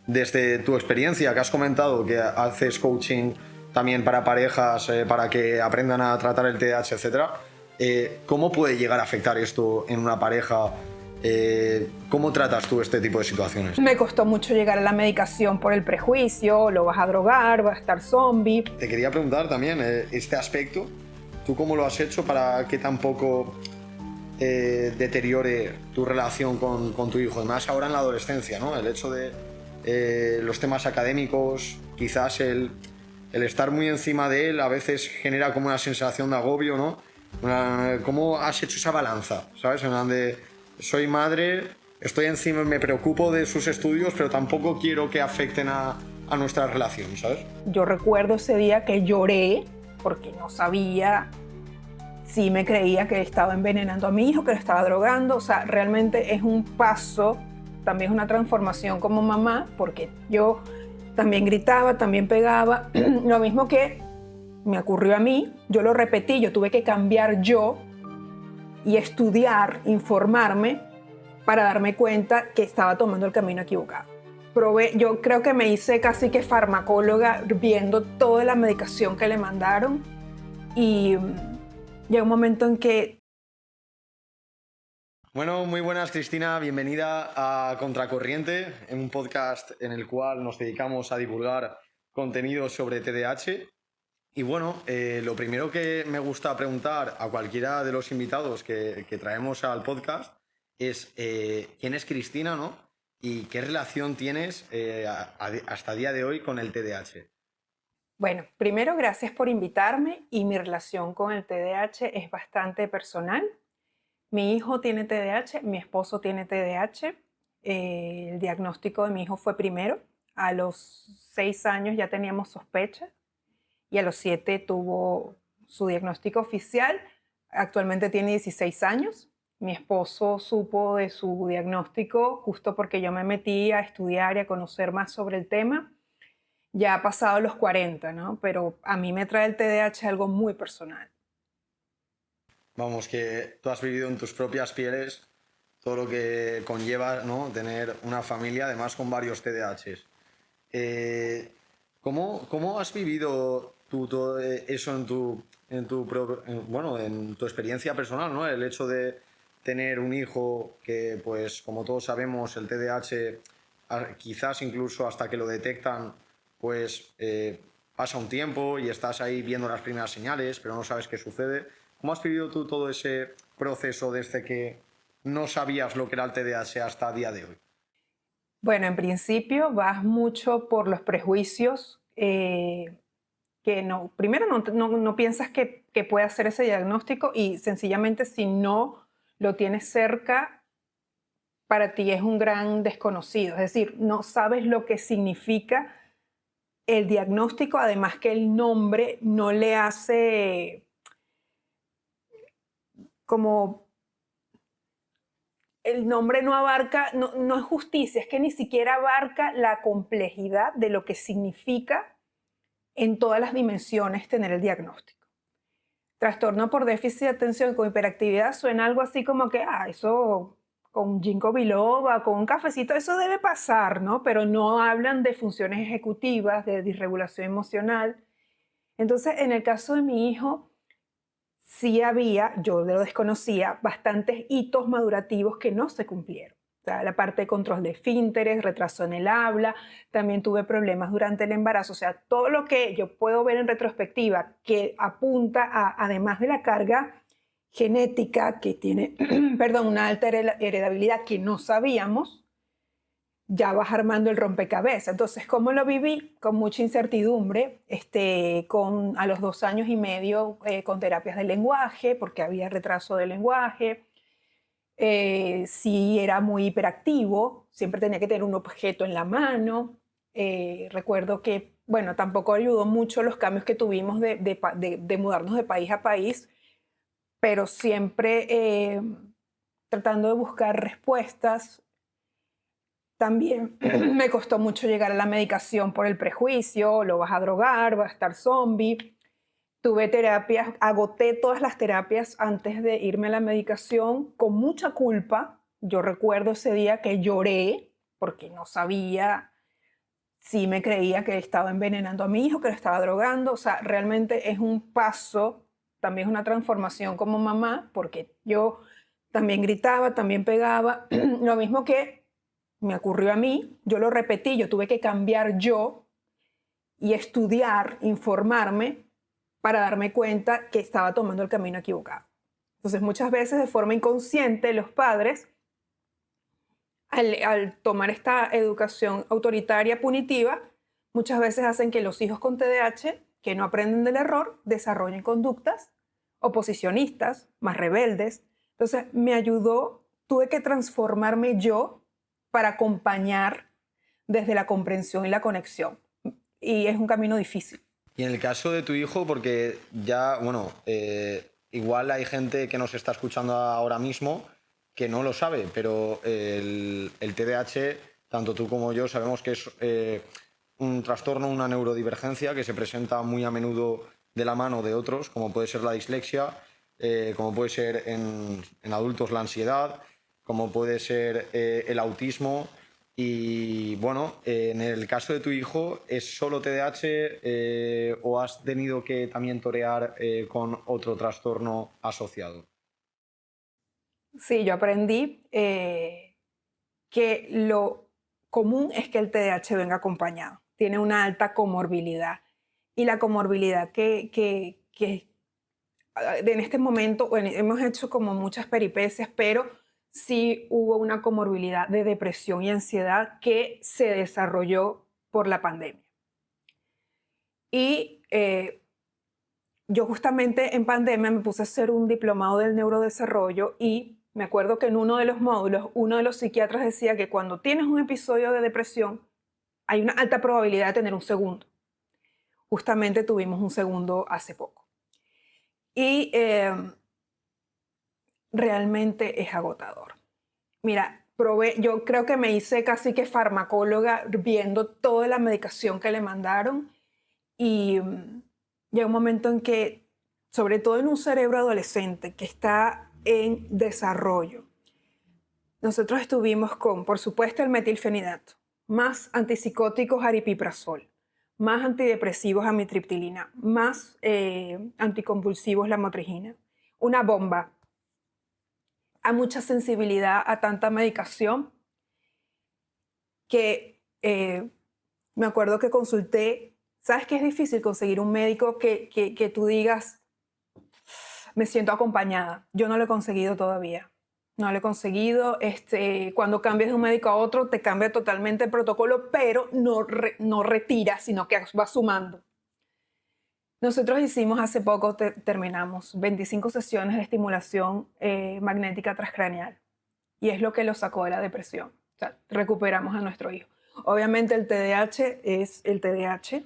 desde tu experiencia, que has comentado que haces coaching también para parejas, para que aprendan a tratar el TDAH, etcétera, ¿cómo puede llegar a afectar esto en una pareja? ¿Cómo tratas tú este tipo de situaciones? Me costó mucho llegar a la medicación por el prejuicio, lo vas a drogar, vas a estar zombie. Te quería preguntar también este aspecto, ¿tú cómo lo has hecho para que tampoco deteriore tu relación con tu hijo? Además ahora en la adolescencia, ¿no? El hecho de los temas académicos, quizás el estar muy encima de él a veces genera como una sensación de agobio, ¿no? ¿Cómo has hecho esa balanza? ¿Sabes? En plan de, soy madre, estoy encima, me preocupo de sus estudios, pero tampoco quiero que afecten a nuestra relación, ¿sabes? Yo recuerdo ese día que lloré porque no sabía si me creía que estaba envenenando a mi hijo, que lo estaba drogando. O sea, realmente es un paso, también es una transformación como mamá, porque yo también gritaba, también pegaba. Lo mismo que me ocurrió a mí, yo lo repetí, yo tuve que cambiar yo y estudiar, informarme para darme cuenta que estaba tomando el camino equivocado. Yo creo que me hice casi que farmacóloga viendo toda la medicación que le mandaron y llegó un momento en que... Bueno, muy buenas, Cristina, bienvenida a Contracorriente, en un podcast en el cual nos dedicamos a divulgar contenido sobre TDAH. Y bueno, lo primero que me gusta preguntar a cualquiera de los invitados que traemos al podcast es quién es Cristina, ¿no? Y qué relación tienes hasta el día de hoy con el TDAH. Bueno, primero gracias por invitarme y mi relación con el TDAH es bastante personal. Mi hijo tiene TDAH, mi esposo tiene TDAH. El diagnóstico de mi hijo fue primero. A los 6 años ya teníamos sospecha y a los 7 tuvo su diagnóstico oficial. Actualmente tiene 16 años. Mi esposo supo de su diagnóstico justo porque yo me metí a estudiar y a conocer más sobre el tema. Ya ha pasado los 40, ¿no? Pero a mí me trae el TDAH algo muy personal. Vamos, que tú has vivido en tus propias pieles todo lo que conlleva, ¿no? Tener una familia, además con varios TDAHs. ¿Cómo has vivido tú todo eso en tu experiencia personal, ¿no? El hecho de tener un hijo que, pues, como todos sabemos, el TDAH, quizás incluso hasta que lo detectan, pues pasa un tiempo y estás ahí viendo las primeras señales, pero no sabes qué sucede. ¿Cómo has vivido tú todo ese proceso desde que no sabías lo que era el TDAH hasta el día de hoy? Bueno, en principio vas mucho por los prejuicios que no, primero no piensas que puede hacer ese diagnóstico y sencillamente si no lo tienes cerca, para ti es un gran desconocido. Es decir, no sabes lo que significa el diagnóstico, además que el nombre no le hace como... El nombre no abarca, no es justicia, es que ni siquiera abarca la complejidad de lo que significa en todas las dimensiones tener el diagnóstico. Trastorno por déficit de atención con hiperactividad suena algo así como que, eso con ginkgo biloba, con un cafecito, eso debe pasar, ¿no? Pero no hablan de funciones ejecutivas, de disregulación emocional. Entonces, en el caso de mi hijo, sí había, yo lo desconocía, bastantes hitos madurativos que no se cumplieron. O sea, la parte de control de esfínteres, retraso en el habla, también tuve problemas durante el embarazo. O sea, todo lo que yo puedo ver en retrospectiva que apunta a, además de la carga genética que tiene, perdón, una alta heredabilidad que no sabíamos, ya vas armando el rompecabezas. Entonces, ¿cómo lo viví? Con mucha incertidumbre, a los 2 años y medio con terapias de lenguaje, porque había retraso de lenguaje. Sí era muy hiperactivo, siempre tenía que tener un objeto en la mano. Recuerdo que, bueno, tampoco ayudó mucho los cambios que tuvimos de mudarnos de país a país, pero siempre tratando de buscar respuestas. También me costó mucho llegar a la medicación por el prejuicio, lo vas a drogar, vas a estar zombie. Tuve terapias, agoté todas las terapias antes de irme a la medicación con mucha culpa. Yo recuerdo ese día que lloré porque no sabía sí me creía que estaba envenenando a mi hijo, que lo estaba drogando. O sea, realmente es un paso, también es una transformación como mamá, porque yo también gritaba, también pegaba. Lo mismo que me ocurrió a mí, yo lo repetí, yo tuve que cambiar yo y estudiar, informarme para darme cuenta que estaba tomando el camino equivocado. Entonces, muchas veces de forma inconsciente, los padres, al tomar esta educación autoritaria punitiva, muchas veces hacen que los hijos con TDAH, que no aprenden del error, desarrollen conductas oposicionistas, más rebeldes. Entonces, me ayudó, tuve que transformarme yo para acompañar desde la comprensión y la conexión. Y es un camino difícil. Y en el caso de tu hijo, porque ya, bueno, igual hay gente que nos está escuchando ahora mismo que no lo sabe, pero el TDAH, tanto tú como yo, sabemos que es un trastorno, una neurodivergencia que se presenta muy a menudo de la mano de otros, como puede ser la dislexia, como puede ser en adultos la ansiedad, como puede ser el autismo. Y bueno, en el caso de tu hijo, ¿es solo TDAH o has tenido que también torear con otro trastorno asociado? Sí, yo aprendí que lo común es que el TDAH venga acompañado. Tiene una alta comorbilidad. Y la comorbilidad que en este momento, bueno, hemos hecho como muchas peripecias, pero sí hubo una comorbilidad de depresión y ansiedad que se desarrolló por la pandemia. Y yo justamente en pandemia me puse a hacer un diplomado del neurodesarrollo y me acuerdo que en uno de los módulos, uno de los psiquiatras decía que cuando tienes un episodio de depresión, hay una alta probabilidad de tener un segundo. Justamente tuvimos un segundo hace poco. Y realmente es agotador. Mira, yo creo que me hice casi que farmacóloga viendo toda la medicación que le mandaron y llega un momento en que, sobre todo en un cerebro adolescente que está en desarrollo, nosotros estuvimos con, por supuesto, el metilfenidato, más antipsicóticos aripiprazol, más antidepresivos amitriptilina, más anticonvulsivos lamotrigina, una bomba, a mucha sensibilidad a tanta medicación que me acuerdo que consulté. ¿Sabes que es difícil conseguir un médico que tú digas, me siento acompañada? Yo no lo he conseguido todavía. No lo he conseguido. Cuando cambias de un médico a otro, te cambia totalmente el protocolo, pero no retira, sino que va sumando. Nosotros hicimos hace poco, terminamos 25 sesiones de estimulación magnética transcraneal y es lo que lo sacó de la depresión. O sea, recuperamos a nuestro hijo. Obviamente el TDAH es el TDAH,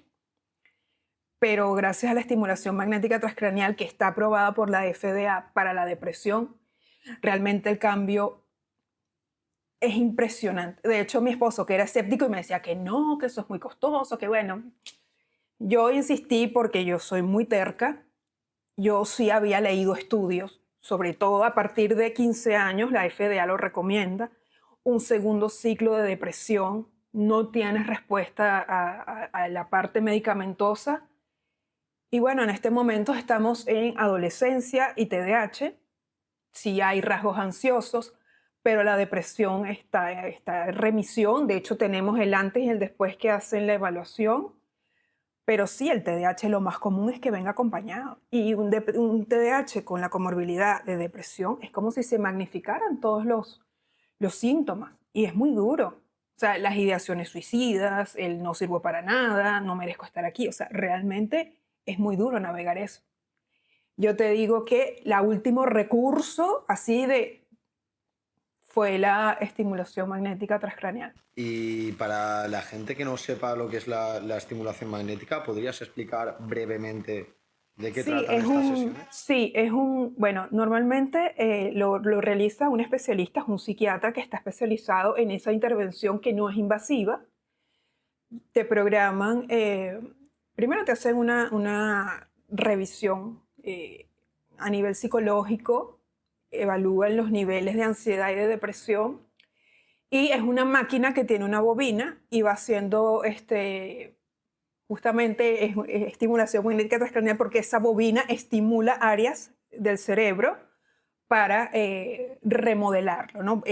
pero gracias a la estimulación magnética transcraneal que está aprobada por la FDA para la depresión, realmente el cambio es impresionante. De hecho, mi esposo, que era escéptico y me decía que no, que eso es muy costoso, que bueno. Yo insistí porque yo soy muy terca. Yo sí había leído estudios, sobre todo a partir de 15 años, la FDA lo recomienda, un segundo ciclo de depresión, no tienes respuesta a la parte medicamentosa. Y bueno, en este momento estamos en adolescencia y TDAH, sí hay rasgos ansiosos, pero la depresión está en remisión. De hecho, tenemos el antes y el después que hacen la evaluación. Pero sí, el TDAH lo más común es que venga acompañado. Y un TDAH con la comorbilidad de depresión es como si se magnificaran todos los síntomas. Y es muy duro. O sea, las ideaciones suicidas, el no sirvo para nada, no merezco estar aquí. O sea, realmente es muy duro navegar eso. Yo te digo que el último recurso así fue la estimulación magnética transcraneal. Y para la gente que no sepa lo que es la estimulación magnética, ¿podrías explicar brevemente de qué tratan estas sesiones? Sí, bueno, normalmente lo realiza un especialista, es un psiquiatra que está especializado en esa intervención que no es invasiva. Te programan, primero te hacen una revisión a nivel psicológico, evalúan los niveles de ansiedad y de depresión Y es una máquina que tiene una bobina y va haciendo justamente estimulación magnética transcranial porque esa bobina estimula áreas del cerebro para remodelarlo, ¿no?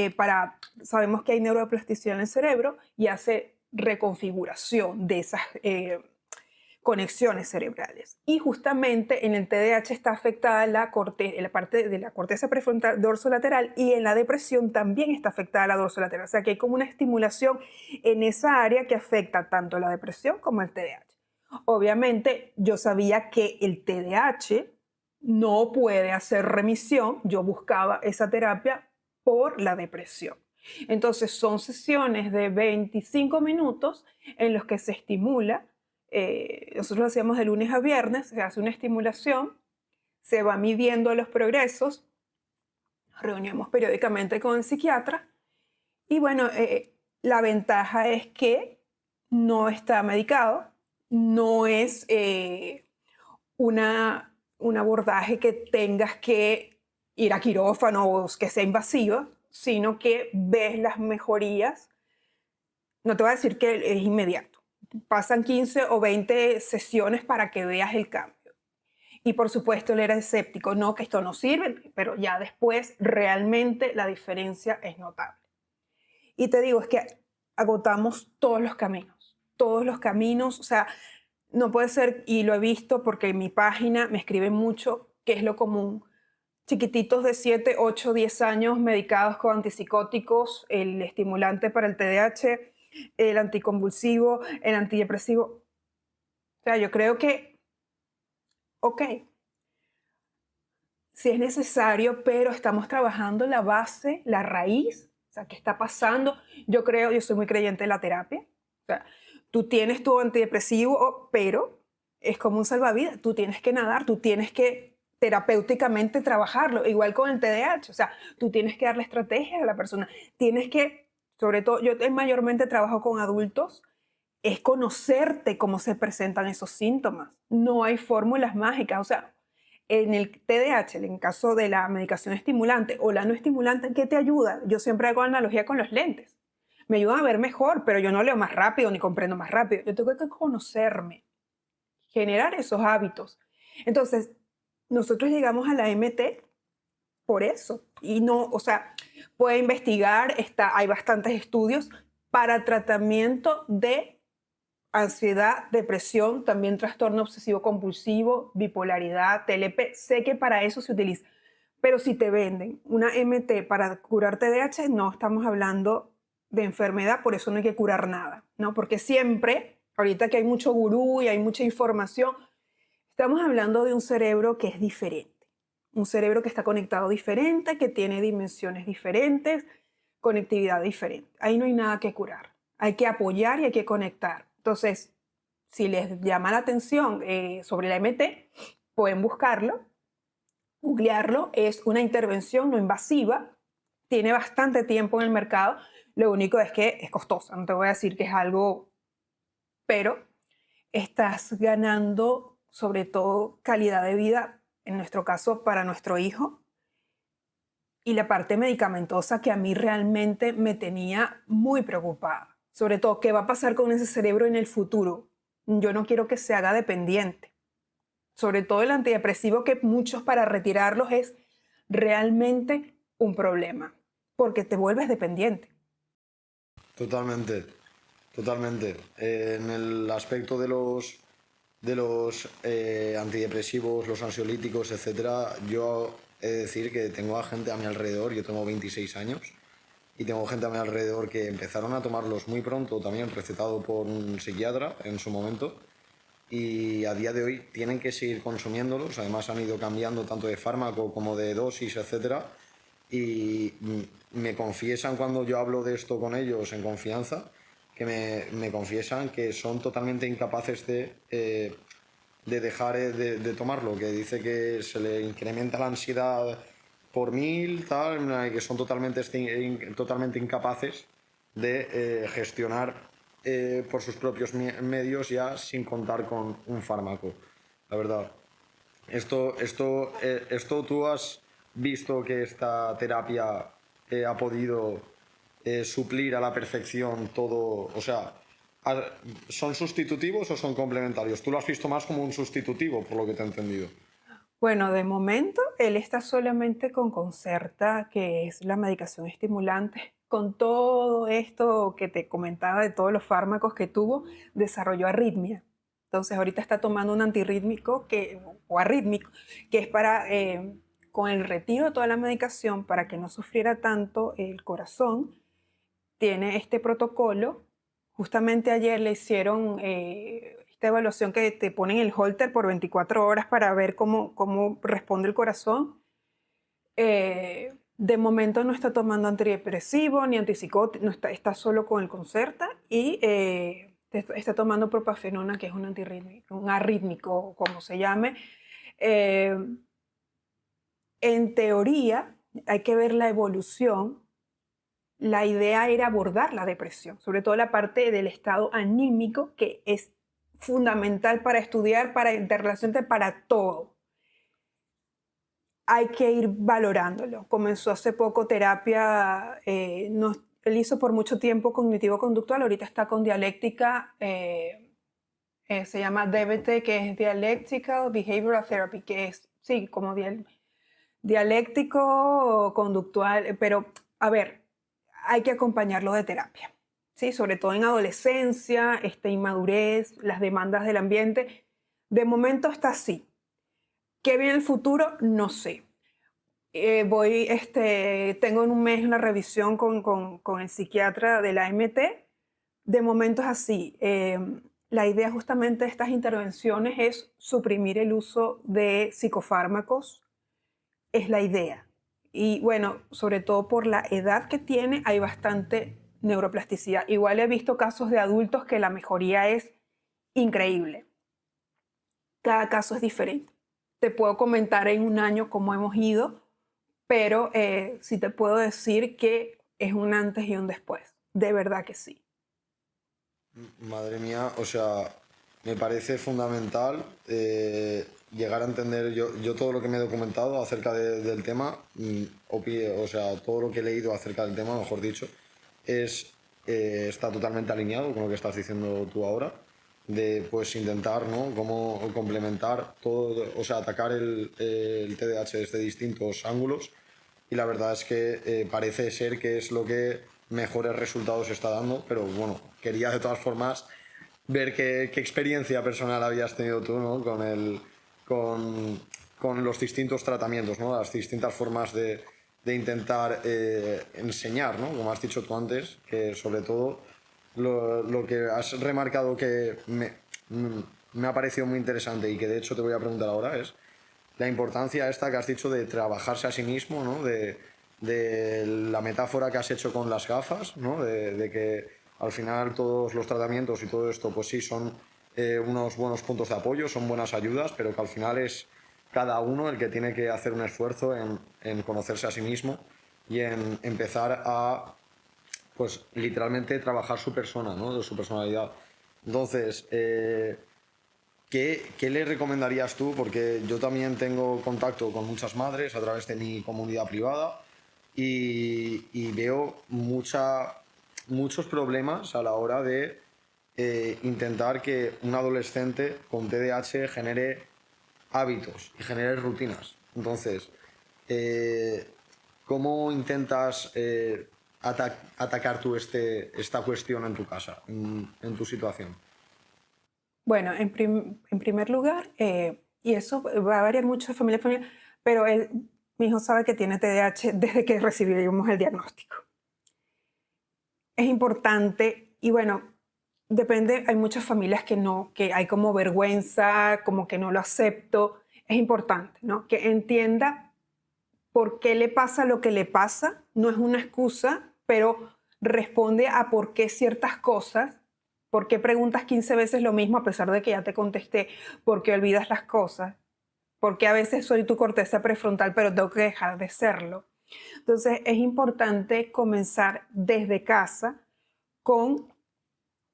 Sabemos que hay neuroplasticidad en el cerebro y hace reconfiguración de esas conexiones cerebrales. Y justamente en el TDAH está afectada la parte de la corteza prefrontal dorsolateral y en la depresión también está afectada la dorsolateral. O sea que hay como una estimulación en esa área que afecta tanto la depresión como el TDAH. Obviamente yo sabía que el TDAH no puede hacer remisión. Yo buscaba esa terapia por la depresión. Entonces son sesiones de 25 minutos en los que se estimula. Nosotros lo hacíamos de lunes a viernes, se hace una estimulación, se va midiendo los progresos, nos reunimos periódicamente con el psiquiatra y bueno, la ventaja es que no está medicado, no es un abordaje que tengas que ir a quirófano o que sea invasivo, sino que ves las mejorías. No te voy a decir que es inmediato. Pasan 15 o 20 sesiones para que veas el cambio. Y por supuesto él era escéptico, no, que esto no sirve, pero ya después realmente la diferencia es notable. Y te digo, es que agotamos todos los caminos, o sea, no puede ser, y lo he visto porque en mi página me escriben mucho, que es lo común, chiquititos de 7, 8, 10 años medicados con antipsicóticos, el estimulante para el TDAH, el anticonvulsivo, el antidepresivo. O sea, yo creo que, ok, si es necesario, pero estamos trabajando la base, la raíz, o sea, ¿qué está pasando? Yo soy muy creyente de la terapia. O sea, tú tienes tu antidepresivo, pero es como un salvavidas. Tú tienes que nadar, tú tienes que terapéuticamente trabajarlo, igual con el TDAH. O sea, tú tienes que darle estrategias a la persona. Tienes que, sobre todo, yo mayormente trabajo con adultos, es conocerte cómo se presentan esos síntomas. No hay fórmulas mágicas. O sea, en el TDAH, en el caso de la medicación estimulante o la no estimulante, ¿qué te ayuda? Yo siempre hago analogía con los lentes. Me ayudan a ver mejor, pero yo no leo más rápido ni comprendo más rápido. Yo tengo que conocerme, generar esos hábitos. Entonces, nosotros llegamos a la MT por eso. Y no, o sea, puede investigar, hay bastantes estudios para tratamiento de ansiedad, depresión, también trastorno obsesivo compulsivo, bipolaridad, TLP. Sé que para eso se utiliza. Pero si te venden una MT para curar TDAH, no estamos hablando de enfermedad, por eso no hay que curar nada, ¿no? Porque siempre, ahorita que hay mucho gurú y hay mucha información, estamos hablando de un cerebro que es diferente. Un cerebro que está conectado diferente, que tiene dimensiones diferentes, conectividad diferente. Ahí no hay nada que curar. Hay que apoyar y hay que conectar. Entonces, si les llama la atención sobre la MT, pueden buscarlo, googlearlo. Es una intervención no invasiva, tiene bastante tiempo en el mercado. Lo único es que es costosa. No te voy a decir que es algo, pero estás ganando sobre todo calidad de vida, en nuestro caso para nuestro hijo, y la parte medicamentosa que a mí realmente me tenía muy preocupada. Sobre todo, ¿qué va a pasar con ese cerebro en el futuro? Yo no quiero que se haga dependiente. Sobre todo el antidepresivo, que muchos para retirarlos es realmente un problema, porque te vuelves dependiente. Totalmente, totalmente. En el aspecto de los antidepresivos, los ansiolíticos, etcétera, yo he de decir que tengo a gente a mi alrededor, yo tengo 26 años, y tengo gente a mi alrededor que empezaron a tomarlos muy pronto, también recetado por un psiquiatra en su momento, y a día de hoy tienen que seguir consumiéndolos. Además han ido cambiando tanto de fármaco como de dosis, etcétera, y me confiesan cuando yo hablo de esto con ellos en confianza, que me confiesan que son totalmente incapaces de dejar de tomarlo, que dice que se le incrementa la ansiedad por 1000, tal, y que son totalmente incapaces de gestionar por sus propios medios ya sin contar con un fármaco, la verdad. Esto tú has visto que esta terapia ha podido suplir a la perfección todo, o sea, ¿son sustitutivos o son complementarios? Tú lo has visto más como un sustitutivo, por lo que te he entendido. Bueno, de momento él está solamente con Concerta, que es la medicación estimulante. Con todo esto que te comentaba de todos los fármacos que tuvo, desarrolló arritmia. Entonces ahorita está tomando un antirrítmico o arrítmico, que es para, con el retiro de toda la medicación, para que no sufriera tanto el corazón, tiene este protocolo. Justamente ayer le hicieron esta evaluación que te ponen el holter por 24 horas para ver cómo responde el corazón. De momento no está tomando antidepresivo ni antipsicótico, no está solo con el Concerta y está tomando propafenona, que es un arrítmico, como se llame. Eh, en teoría, hay que ver la evolución. La idea era abordar la depresión, sobre todo la parte del estado anímico, que es fundamental para estudiar, para interrelacionarte, para todo. Hay que ir valorándolo. Comenzó hace poco terapia, él hizo por mucho tiempo cognitivo-conductual, ahorita está con dialéctica, se llama DBT, que es Dialectical Behavioral Therapy, que es, sí, como dialéctico conductual, pero a ver, hay que acompañarlo de terapia, ¿sí? Sobre todo en adolescencia, inmadurez, las demandas del ambiente. De momento está así. ¿Qué viene en el futuro? No sé. Tengo en un mes una revisión con el psiquiatra de la AMT. De momento es así. La idea justamente de estas intervenciones es suprimir el uso de psicofármacos, es la idea. Y bueno, sobre todo por la edad que tiene, hay bastante neuroplasticidad. Igual he visto casos de adultos que la mejoría es increíble. Cada caso es diferente. Te puedo comentar en un año cómo hemos ido, pero sí te puedo decir que es un antes y un después. De verdad que sí. Madre mía, o sea, me parece fundamental llegar a entender yo todo lo que me he documentado acerca del tema, o sea, todo lo que he leído acerca del tema, mejor dicho, está totalmente alineado con lo que estás diciendo tú ahora, de pues intentar, ¿no? Cómo complementar todo, o sea, atacar el TDAH desde distintos ángulos y la verdad es que parece ser que es lo que mejores resultados está dando, pero bueno, quería de todas formas ver qué experiencia personal habías tenido tú, ¿no? Con los distintos tratamientos, ¿no? Las distintas formas de intentar enseñar, ¿no? Como has dicho tú antes, que sobre todo lo que has remarcado que me ha parecido muy interesante y que de hecho te voy a preguntar ahora es la importancia esta que has dicho de trabajarse a sí mismo, ¿no? De la metáfora que has hecho con las gafas, ¿no? De que al final todos los tratamientos y todo esto, pues sí, son unos buenos puntos de apoyo, son buenas ayudas, pero que al final es cada uno el que tiene que hacer un esfuerzo en conocerse a sí mismo y en empezar a, pues literalmente trabajar su persona, ¿no? Su personalidad. Entonces, ¿qué le recomendarías tú? Porque yo también tengo contacto con muchas madres a través de mi comunidad privada y veo muchos problemas a la hora de intentar que un adolescente con TDAH genere hábitos y genere rutinas. Entonces, eh, ¿cómo intentas atacar tú esta cuestión en tu casa, en tu situación? Bueno, en primer lugar, y eso va a variar mucho de familia a familia, pero mi hijo sabe que tiene TDAH desde que recibimos el diagnóstico. Es importante, y bueno, depende, hay muchas familias que no, que hay como vergüenza, como que no lo acepto. Es importante, ¿no? Que entienda por qué le pasa lo que le pasa, no es una excusa, pero responde a por qué ciertas cosas, por qué preguntas 15 veces lo mismo a pesar de que ya te contesté, por qué olvidas las cosas, por qué a veces soy tu corteza prefrontal, pero tengo que dejar de serlo. Entonces es importante comenzar desde casa con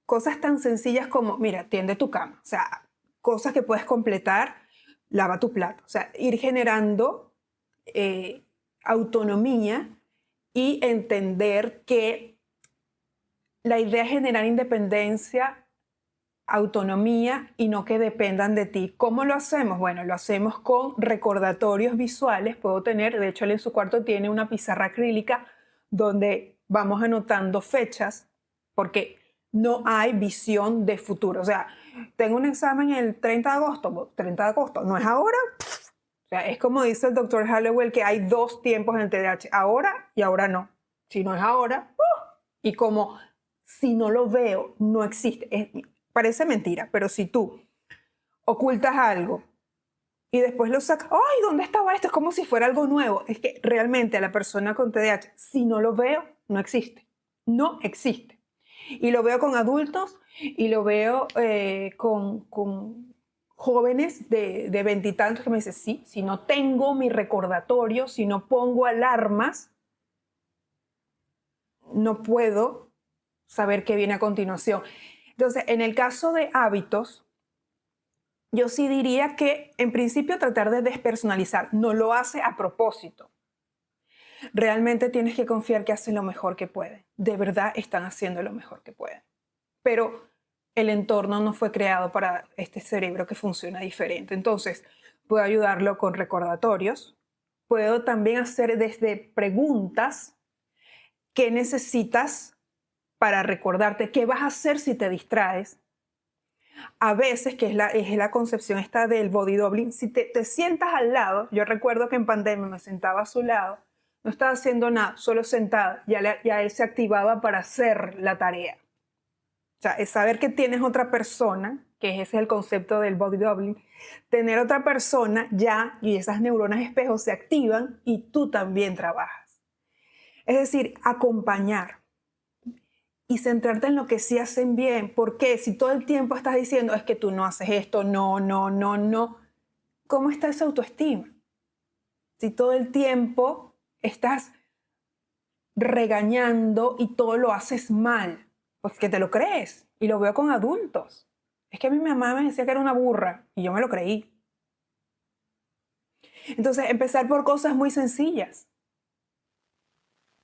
cosas tan sencillas como, mira, tiende tu cama, o sea, cosas que puedes completar, lava tu plato, o sea, ir generando autonomía y entender que la idea es generar independencia, autonomía y no que dependan de ti. ¿Cómo lo hacemos? Bueno, lo hacemos con recordatorios visuales. Puedo tener, de hecho él en su cuarto tiene una pizarra acrílica donde vamos anotando fechas porque no hay visión de futuro. O sea, tengo un examen el 30 de agosto, 30 de agosto, ¿no es ahora? O sea, es como dice el doctor Hallowell que hay dos tiempos en el TDAH, ahora y ahora no. Si no es ahora, y como si no lo veo, no existe. Parece mentira, pero si tú ocultas algo y después lo sacas, ¡ay! ¿Dónde estaba esto? Es como si fuera algo nuevo. Es que realmente a la persona con TDAH, si no lo veo, no existe. No existe. Y lo veo con adultos y lo veo con jóvenes de veintitantos que me dicen, sí, si no tengo mi recordatorio, si no pongo alarmas, no puedo saber qué viene a continuación. Entonces, en el caso de hábitos, yo sí diría que en principio tratar de despersonalizar, no lo hace a propósito. Realmente tienes que confiar que hacen lo mejor que pueden. De verdad están haciendo lo mejor que pueden. Pero el entorno no fue creado para este cerebro que funciona diferente. Entonces, puedo ayudarlo con recordatorios. Puedo también hacer desde preguntas. ¿Qué necesitas para recordarte? ¿Qué vas a hacer si te distraes? A veces, que es la concepción esta del body doubling, si te sientas al lado, yo recuerdo que en pandemia me sentaba a su lado, no estaba haciendo nada, solo sentada, ya él se activaba para hacer la tarea. O sea, es saber que tienes otra persona, que ese es el concepto del body doubling, tener otra persona ya y esas neuronas espejo se activan y tú también trabajas. Es decir, acompañar y centrarte en lo que sí hacen bien. Porque si todo el tiempo estás diciendo es que tú no haces esto, no, no, no, no, ¿cómo está esa autoestima? Si todo el tiempo estás regañando y todo lo haces mal, pues que te lo crees. Y lo veo con adultos. Es que a mi mamá me decía que era una burra y yo me lo creí. Entonces, empezar por cosas muy sencillas.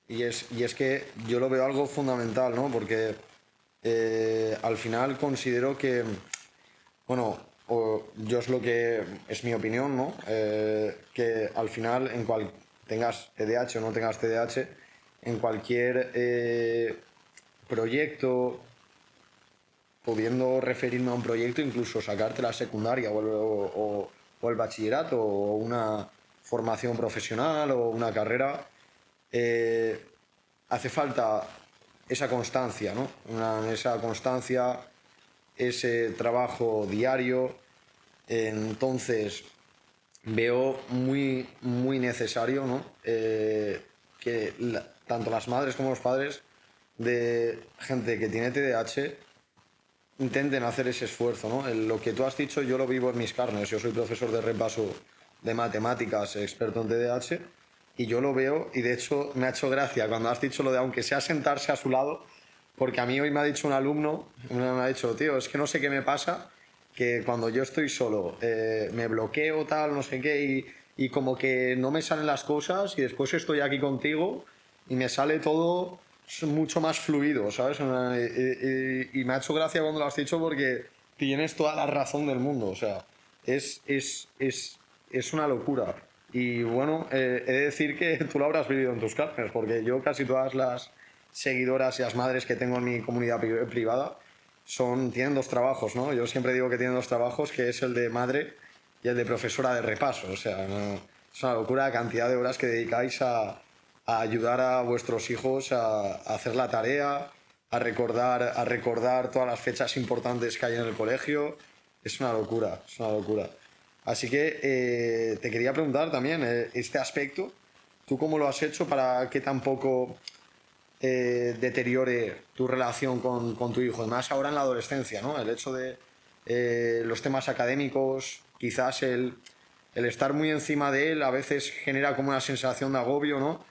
Y es que yo lo veo algo fundamental, ¿no? Porque al final considero que, bueno, yo es lo que es mi opinión, ¿no? Que al final, tengas TDAH o no tengas TDAH, en cualquier proyecto, pudiendo referirme a un proyecto, incluso sacarte la secundaria o el bachillerato o una formación profesional o una carrera, hace falta esa constancia, ¿no? Esa constancia, ese trabajo diario. Entonces, veo muy, muy necesario, ¿no? Que tanto las madres como los padres de gente que tiene TDAH intenten hacer ese esfuerzo, ¿no? Lo que tú has dicho yo lo vivo en mis carnes. Yo soy profesor de repaso de matemáticas, experto en TDAH, y yo lo veo, y de hecho me ha hecho gracia cuando has dicho lo de aunque sea sentarse a su lado, porque a mí hoy me ha dicho un alumno, me ha dicho, tío, es que no sé qué me pasa, que cuando yo estoy solo me bloqueo tal, no sé qué, y como que no me salen las cosas, y después estoy aquí contigo y me sale todo mucho más fluido, ¿sabes? Y me ha hecho gracia cuando lo has dicho porque tienes toda la razón del mundo, o sea, es una locura. Y bueno, he de decir que tú lo habrás vivido en tus carnes, porque yo casi todas las seguidoras y las madres que tengo en mi comunidad privada tienen dos trabajos, ¿no? Yo siempre digo que tienen dos trabajos, que es el de madre y el de profesora de repaso, o sea, no, es una locura la cantidad de horas que dedicáis a ayudar a vuestros hijos a hacer la tarea, a recordar todas las fechas importantes que hay en el colegio. Es una locura, es una locura. Así que te quería preguntar también este aspecto, ¿tú cómo lo has hecho para que tampoco deteriore tu relación con tu hijo? Más ahora en la adolescencia, ¿no? El hecho de los temas académicos, quizás el estar muy encima de él a veces genera como una sensación de agobio, ¿no?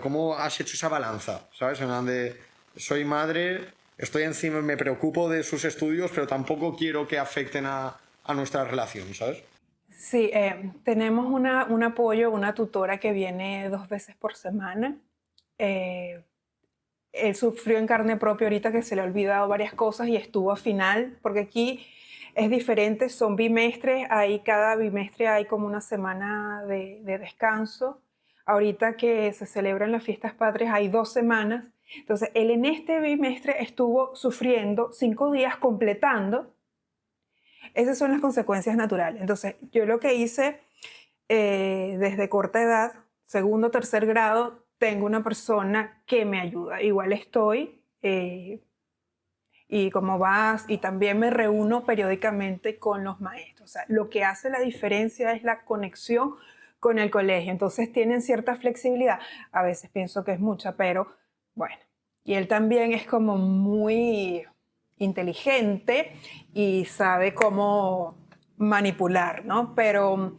¿Cómo has hecho esa balanza? ¿Sabes? En donde soy madre, estoy encima, me preocupo de sus estudios, pero tampoco quiero que afecten a nuestra relación, ¿sabes? Sí, tenemos un apoyo, una tutora que viene 2 veces por semana. Eh, él sufrió en carne propia ahorita que se le ha olvidado varias cosas y estuvo a final, porque aquí es diferente, son bimestres, cada bimestre hay como una semana de descanso. Ahorita que se celebran las fiestas patrias hay 2 semanas. Entonces, él en este bimestre estuvo sufriendo 5 días completando. Esas son las consecuencias naturales. Entonces, yo lo que hice desde corta edad, segundo, tercer grado, tengo una persona que me ayuda. Igual estoy, y como vas, y también me reúno periódicamente con los maestros. O sea, lo que hace la diferencia es la conexión con el colegio. Entonces tienen cierta flexibilidad. A veces pienso que es mucha, pero bueno. Y él también es como muy inteligente y sabe cómo manipular, ¿no? Pero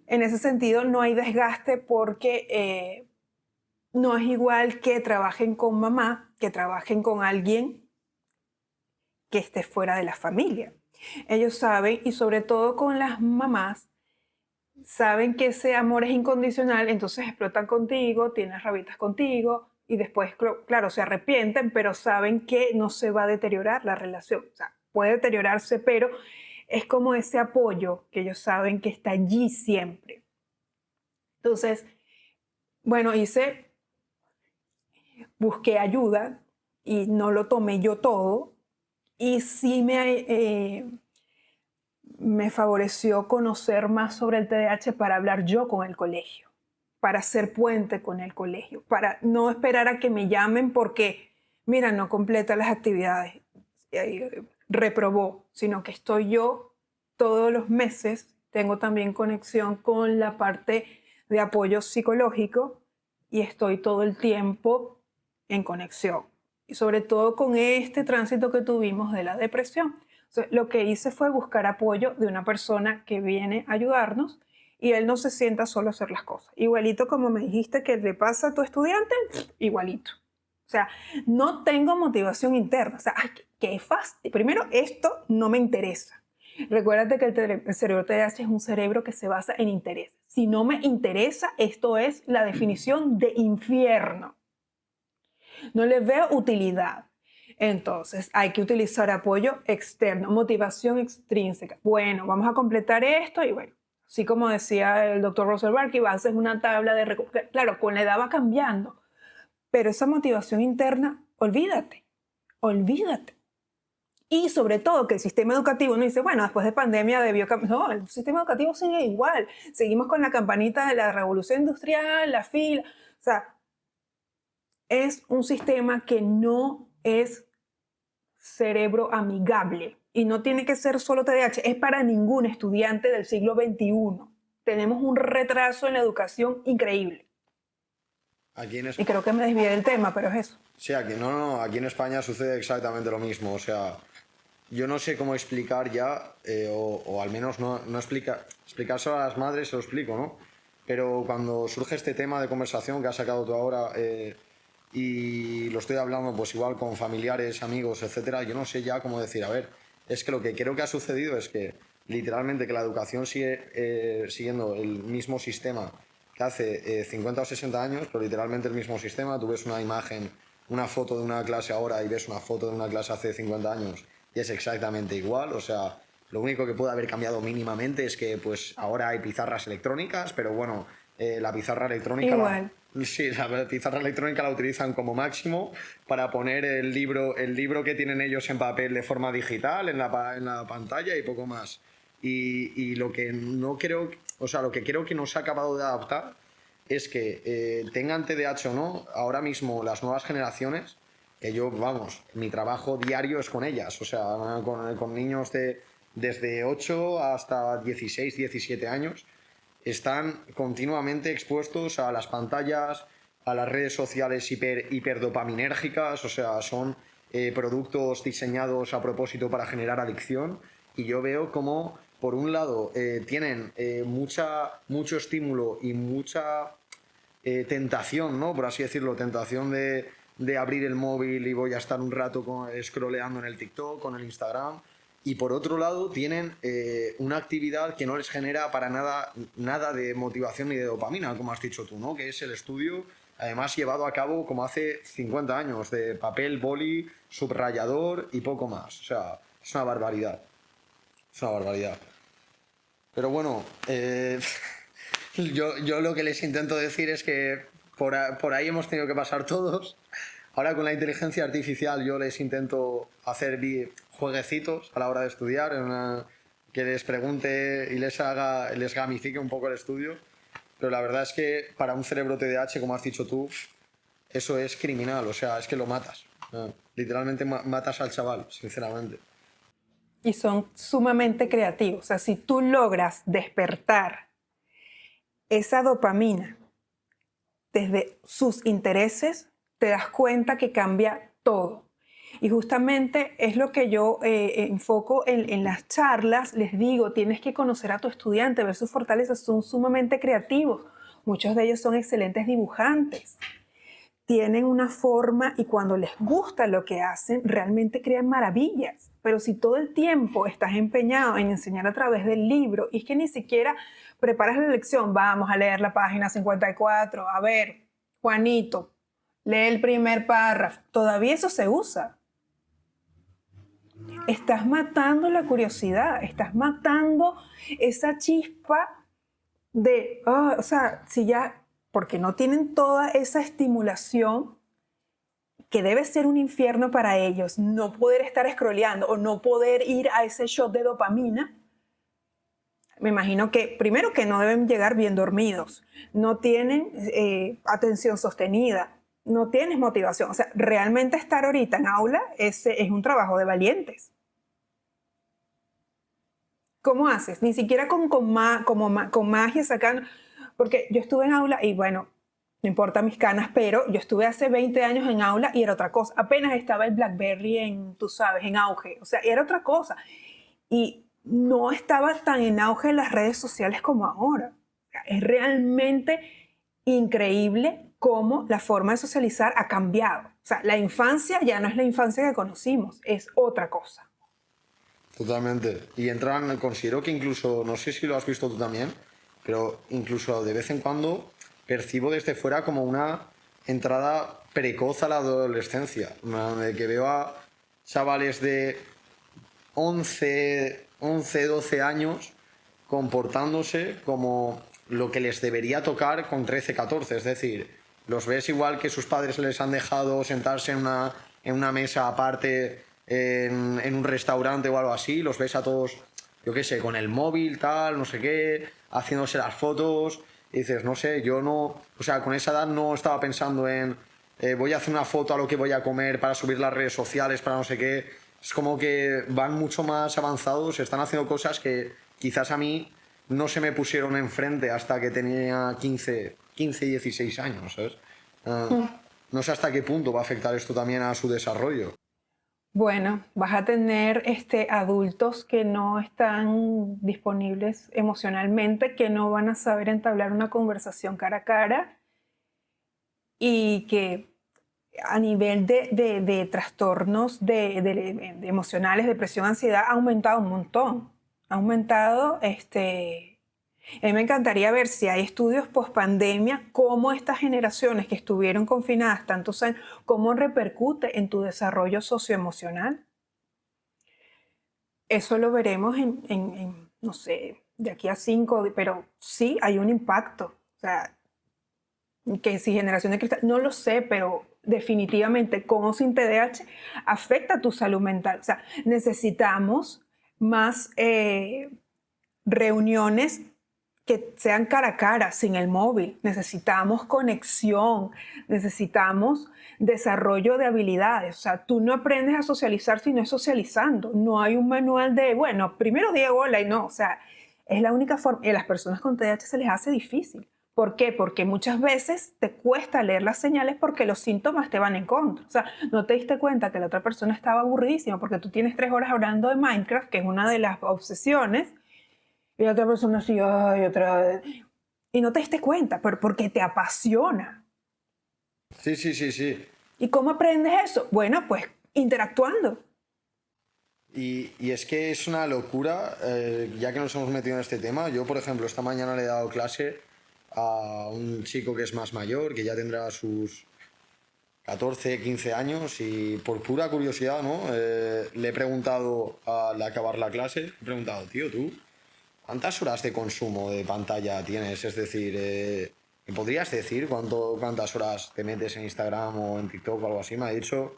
en ese sentido no hay desgaste porque no es igual que trabajen con mamá, que trabajen con alguien que esté fuera de la familia. Ellos saben, y sobre todo con las mamás, saben que ese amor es incondicional, entonces explotan contigo, tienen rabitas contigo y después, claro, se arrepienten, pero saben que no se va a deteriorar la relación. O sea, puede deteriorarse, pero es como ese apoyo que ellos saben que está allí siempre. Entonces, bueno, busqué ayuda y no lo tomé yo todo. Y sí me favoreció conocer más sobre el TDAH para hablar yo con el colegio, para hacer puente con el colegio, para no esperar a que me llamen porque, mira, no completa las actividades, reprobó, sino que estoy yo todos los meses, tengo también conexión con la parte de apoyo psicológico y estoy todo el tiempo en conexión. Y sobre todo con este tránsito que tuvimos de la depresión. Entonces, lo que hice fue buscar apoyo de una persona que viene a ayudarnos y él no se sienta solo a hacer las cosas. Igualito como me dijiste que le pasa a tu estudiante, igualito. O sea, no tengo motivación interna. O sea, ay, qué fastidio. Primero, esto no me interesa. Recuérdate que el cerebro TDAH es un cerebro que se basa en interés. Si no me interesa, esto es la definición de infierno. No le veo utilidad. Entonces, hay que utilizar apoyo externo, motivación extrínseca. Bueno, vamos a completar esto y bueno, así como decía el doctor Russell Barkley, vas a hacer una tabla de... Claro, con la edad va cambiando, pero esa motivación interna, olvídate, olvídate. Y sobre todo que el sistema educativo no dice, bueno, después de pandemia debió cambiar. No, el sistema educativo sigue igual. Seguimos con la campanita de la revolución industrial, la fila. O sea, es un sistema que no es cerebro amigable y no tiene que ser solo TDAH, es para ningún estudiante del siglo XXI. Tenemos un retraso en la educación increíble. Y creo que me desvié del tema, pero es eso. Sí, aquí en España sucede exactamente lo mismo. O sea, yo no sé cómo explicar ya, o al menos no explicárselo a las madres, se lo explico, ¿no? Pero cuando surge este tema de conversación que has sacado tú ahora, y lo estoy hablando pues igual con familiares, amigos, etcétera, yo no sé ya cómo decir, a ver, es que lo que creo que ha sucedido es que literalmente que la educación sigue siguiendo el mismo sistema que hace 50 o 60 años, pero literalmente el mismo sistema. Tú ves una imagen, una foto de una clase ahora y ves una foto de una clase hace 50 años y es exactamente igual. O sea, lo único que puede haber cambiado mínimamente es que pues ahora hay pizarras electrónicas, pero bueno, la pizarra electrónica... Igual. Sí, la pizarra electrónica la utilizan como máximo para poner el libro que tienen ellos en papel de forma digital en la pantalla y poco más. Y lo que no creo, o sea, lo que creo que nos ha acabado de adaptar es que tengan TDAH o no, ahora mismo las nuevas generaciones, que yo, vamos, mi trabajo diario es con ellas, o sea, con niños desde 8 hasta 16, 17 años, están continuamente expuestos a las pantallas, a las redes sociales hiperdopaminérgicas, o sea, son productos diseñados a propósito para generar adicción. Y yo veo como, por un lado, tienen mucho estímulo y mucha tentación, ¿no? Por así decirlo, tentación de abrir el móvil y voy a estar un rato scrolleando en el TikTok, con el Instagram. Y por otro lado tienen una actividad que no les genera para nada de motivación ni de dopamina, como has dicho tú, ¿no? Que es el estudio. además llevado a cabo como hace 50 años, de papel, boli, subrayador y poco más. O sea, es una barbaridad. Es una barbaridad. Pero bueno, yo lo que les intento decir es que por ahí hemos tenido que pasar todos. Ahora con la inteligencia artificial yo les intento hacer jueguecitos a la hora de estudiar, que les pregunte y les gamifique un poco el estudio. Pero la verdad es que para un cerebro TDAH, como has dicho tú, eso es criminal, o sea, es que lo matas. Literalmente matas al chaval, sinceramente. Y son sumamente creativos. O sea, si tú logras despertar esa dopamina desde sus intereses, te das cuenta que cambia todo. Y justamente es lo que yo enfoco en las charlas. Les digo, tienes que conocer a tu estudiante, ver sus fortalezas. Son sumamente creativos. Muchos de ellos son excelentes dibujantes. Tienen una forma y cuando les gusta lo que hacen, realmente crean maravillas. Pero si todo el tiempo estás empeñado en enseñar a través del libro y es que ni siquiera preparas la lección, vamos a leer la página 54, a ver, Juanito, lee el primer párrafo, todavía eso se usa. Estás matando la curiosidad, estás matando esa chispa de, o sea, si ya, porque no tienen toda esa estimulación que debe ser un infierno para ellos, no poder estar scrolleando o no poder ir a ese shot de dopamina. Me imagino que, primero, que no deben llegar bien dormidos, no tienen atención sostenida, no tienes motivación. O sea, realmente estar ahorita en aula es un trabajo de valientes. ¿Cómo haces? Ni siquiera con magia sacando. Porque yo estuve en aula y bueno, no importa mis canas, pero yo estuve hace 20 años en aula y era otra cosa. Apenas estaba el BlackBerry tú sabes, en auge. O sea, era otra cosa. Y no estaba tan en auge las redes sociales como ahora. Es realmente increíble cómo la forma de socializar ha cambiado. O sea, la infancia ya no es la infancia que conocimos, es otra cosa. Totalmente. Y considero que incluso, no sé si lo has visto tú también, pero incluso de vez en cuando percibo desde fuera como una entrada precoz a la adolescencia, de que veo a chavales de 11, 12 años comportándose como lo que les debería tocar con 13, 14. Es decir, los ves igual que sus padres les han dejado sentarse en una mesa aparte en un restaurante o algo así, los ves a todos, yo qué sé, con el móvil, tal, no sé qué, haciéndose las fotos, y dices, no sé, yo no, o sea, con esa edad no estaba pensando en voy a hacer una foto a lo que voy a comer para subir las redes sociales, para no sé qué. Es como que van mucho más avanzados, están haciendo cosas que quizás a mí no se me pusieron enfrente hasta que tenía 15 16 años, ¿sabes? No sé hasta qué punto va a afectar esto también a su desarrollo. Bueno, vas a tener adultos que no están disponibles emocionalmente, que no van a saber entablar una conversación cara a cara y que a nivel de trastornos de emocionales, depresión, ansiedad, ha aumentado un montón. Ha aumentado, a mí me encantaría ver si hay estudios post pandemia, cómo estas generaciones que estuvieron confinadas tantos años, cómo repercute en tu desarrollo socioemocional. Eso lo veremos no sé, de aquí a 5, pero sí hay un impacto. O sea, que si generación de cristal, no lo sé, pero definitivamente con o sin TDAH afecta tu salud mental. O sea, necesitamos más reuniones que sean cara a cara, sin el móvil. Necesitamos conexión, necesitamos desarrollo de habilidades. O sea, tú no aprendes a socializar si no es socializando. No hay un manual de, bueno, primero di hola y no. O sea, es la única forma. Y a las personas con TDAH se les hace difícil. ¿Por qué? Porque muchas veces te cuesta leer las señales porque los síntomas te van en contra. O sea, no te diste cuenta que la otra persona estaba aburridísima porque tú tienes 3 horas hablando de Minecraft, que es una de las obsesiones, y la otra persona así, ay, otra vez. Y no te diste cuenta, pero porque te apasiona. Sí, sí, sí, sí. ¿Y cómo aprendes eso? Bueno, pues interactuando. Y es que es una locura, ya que nos hemos metido en este tema. Yo, por ejemplo, esta mañana le he dado clase a un chico que es más mayor, que ya tendrá sus 14, 15 años, y por pura curiosidad, ¿no? Le he preguntado al acabar la clase, le he preguntado, tío, ¿tú cuántas horas de consumo de pantalla tienes? Es decir, ¿me podrías decir cuántas horas te metes en Instagram o en TikTok o algo así? Me ha dicho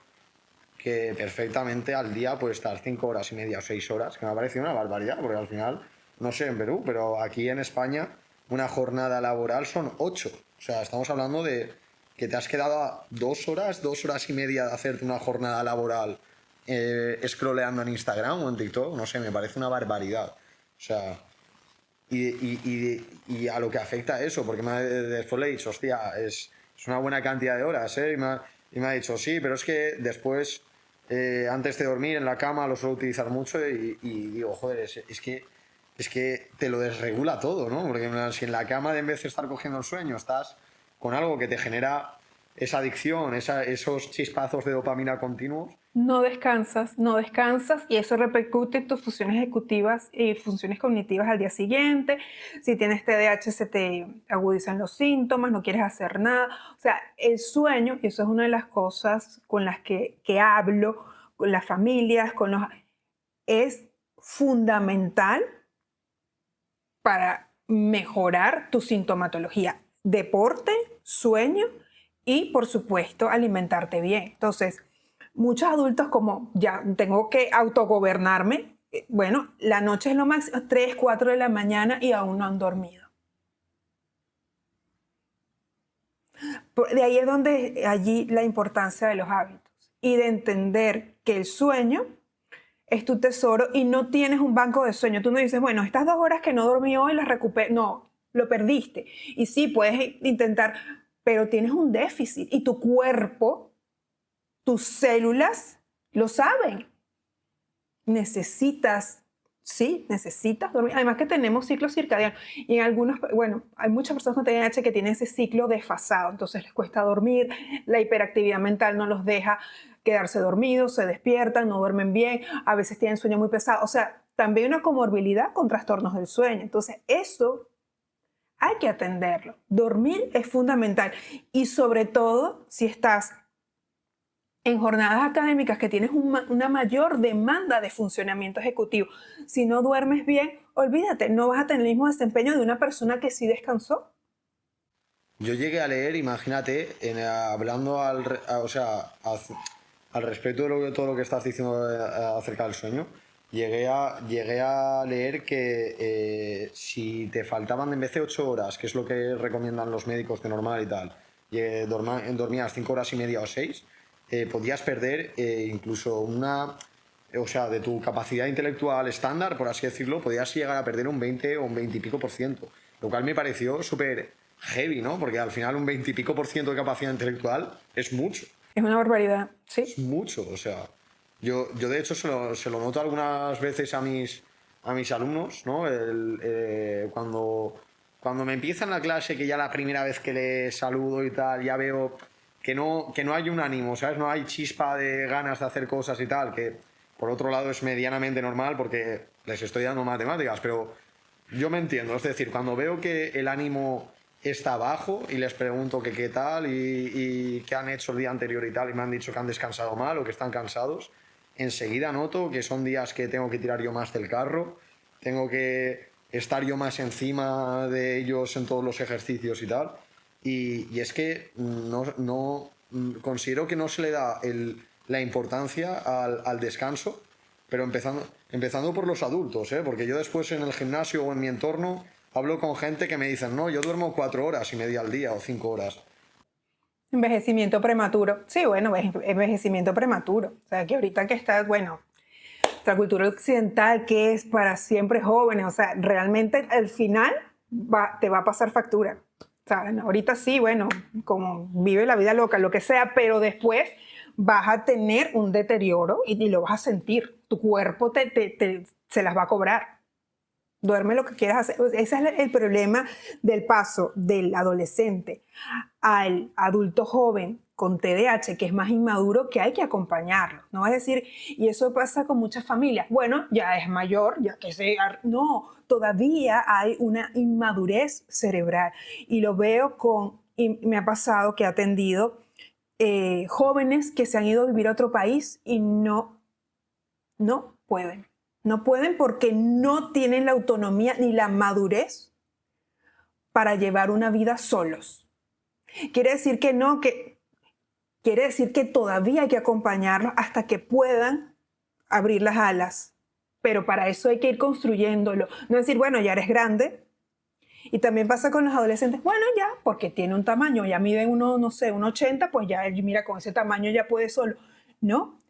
que perfectamente al día puede estar 5 horas y media o 6 horas, que me ha parecido una barbaridad, porque al final, no sé en Perú, pero aquí en España una jornada laboral son 8. O sea, estamos hablando de que te has quedado a 2 horas y media de hacerte una jornada laboral scrolleando en Instagram o en TikTok. No sé, me parece una barbaridad. O sea, y a lo que afecta a eso, porque después le he dicho, hostia, es una buena cantidad de horas, ¿eh? Y me ha dicho, sí, pero es que después, antes de dormir en la cama, lo suelo utilizar mucho y digo, joder, es que te lo desregula todo, ¿no? Porque si en la cama, en vez de estar cogiendo el sueño, estás con algo que te genera esa adicción, esos chispazos de dopamina continuos. No descansas, no descansas y eso repercute en tus funciones ejecutivas y funciones cognitivas al día siguiente. Si tienes TDAH se te agudizan los síntomas, no quieres hacer nada. O sea, el sueño, y eso es una de las cosas con las que hablo con las familias, es fundamental para mejorar tu sintomatología. Deporte, sueño y, por supuesto, alimentarte bien. Entonces, muchos adultos como ya tengo que autogobernarme, bueno, la noche es lo máximo, 3, 4 de la mañana y aún no han dormido. De ahí es donde allí la importancia de los hábitos y de entender que el sueño es tu tesoro y no tienes un banco de sueño. Tú no dices, bueno, estas 2 horas que no dormí hoy las recuperé. No, lo perdiste. Y sí, puedes intentar, pero tienes un déficit y tu cuerpo, tus células lo saben. Necesitas dormir. Además que tenemos ciclos circadianos y en algunos, bueno, hay muchas personas con TDAH que tienen ese ciclo desfasado, entonces les cuesta dormir, la hiperactividad mental no los deja quedarse dormidos, se despiertan, no duermen bien, a veces tienen sueño muy pesado, o sea, también una comorbilidad con trastornos del sueño. Entonces eso hay que atenderlo. Dormir es fundamental y sobre todo si estás en jornadas académicas que tienes una mayor demanda de funcionamiento ejecutivo. Si no duermes bien, olvídate, no vas a tener el mismo desempeño de una persona que sí descansó. Yo llegué a leer, imagínate, hablando al respecto de todo lo que estás diciendo acerca del sueño, llegué a leer que si te faltaban en vez de 8 horas, que es lo que recomiendan los médicos de normal y tal, y dormías 5 horas y media o 6, podías perder incluso de tu capacidad intelectual estándar, por así decirlo, podías llegar a perder un 20 o un 20 y pico por ciento, lo cual me pareció súper heavy, ¿no? Porque al final un 20 y pico por ciento de capacidad intelectual es mucho. Es una barbaridad, sí. Es mucho, o sea, yo de hecho se lo noto algunas veces a mis alumnos, ¿no? Cuando me empiezan la clase, que ya la primera vez que les saludo y tal, ya veo que no hay un ánimo, ¿sabes? No hay chispa de ganas de hacer cosas y tal, que por otro lado es medianamente normal porque les estoy dando matemáticas, pero yo me entiendo, es decir, cuando veo que el ánimo está bajo y les pregunto que qué tal y qué han hecho el día anterior y tal, y me han dicho que han descansado mal o que están cansados, enseguida noto que son días que tengo que tirar yo más del carro, tengo que estar yo más encima de ellos en todos los ejercicios y tal. Y es que no considero que no se le da la importancia al descanso, pero empezando por los adultos, ¿eh? Porque yo después en el gimnasio o en mi entorno hablo con gente que me dicen, no, yo duermo 4 horas y media al día o 5 horas. Envejecimiento prematuro. Sí, bueno, envejecimiento prematuro. O sea, que ahorita que está, bueno, la cultura occidental que es para siempre jóvenes, o sea, realmente al final te va a pasar factura. O sea, ahorita sí, bueno, como vive la vida loca, lo que sea, pero después vas a tener un deterioro y lo vas a sentir. Tu cuerpo se las va a cobrar. Duerme lo que quieras hacer. Ese es el problema del paso del adolescente al adulto joven con TDAH, que es más inmaduro, que hay que acompañarlo. No vas a decir, y eso pasa con muchas familias. Bueno, ya es mayor, ya que se... No, todavía hay una inmadurez cerebral. Y lo veo y me ha pasado que he atendido jóvenes que se han ido a vivir a otro país y no pueden. No pueden porque no tienen la autonomía ni la madurez para llevar una vida solos. Quiere decir que no, quiere decir que todavía hay que acompañarlos hasta que puedan abrir las alas. Pero para eso hay que ir construyéndolo. No decir, bueno, ya eres grande. Y también pasa con los adolescentes, bueno, ya, porque tiene un tamaño, ya mide no sé, 1,80, pues ya, mira, con ese tamaño ya puede solo. No,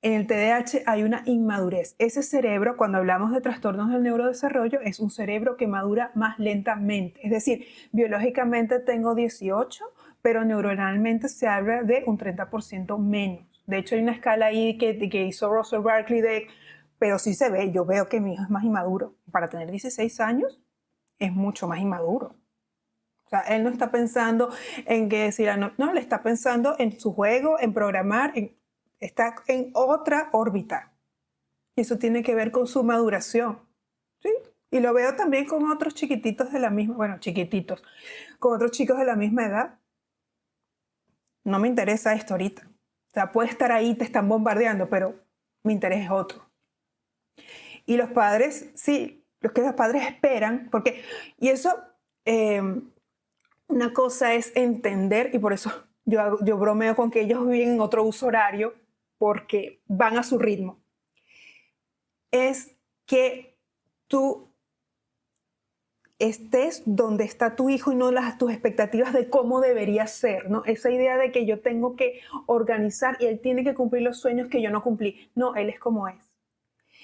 en el TDAH hay una inmadurez. Ese cerebro, cuando hablamos de trastornos del neurodesarrollo, es un cerebro que madura más lentamente. Es decir, biológicamente tengo 18, pero neuronalmente se habla de un 30% menos. De hecho, hay una escala ahí que hizo Russell Barkley, pero sí se ve, yo veo que mi hijo es más inmaduro. Para tener 16 años, es mucho más inmaduro. O sea, él no está pensando en que decir, no, le está pensando en su juego, en programar, está en otra órbita. Y eso tiene que ver con su maduración. ¿Sí? Y lo veo también con otros chiquititos de la misma, bueno, chiquititos, con otros chicos de la misma edad. No me interesa esto ahorita. O sea, puede estar ahí, te están bombardeando, pero mi interés es otro. Y los padres, sí, los padres esperan, porque, y eso, una cosa es entender, y por eso yo bromeo con que ellos viven en otro uso horario, porque van a su ritmo, es que tú estés donde está tu hijo y no tus expectativas de cómo debería ser, ¿no? Esa idea de que yo tengo que organizar y él tiene que cumplir los sueños que yo no cumplí. No, él es como es.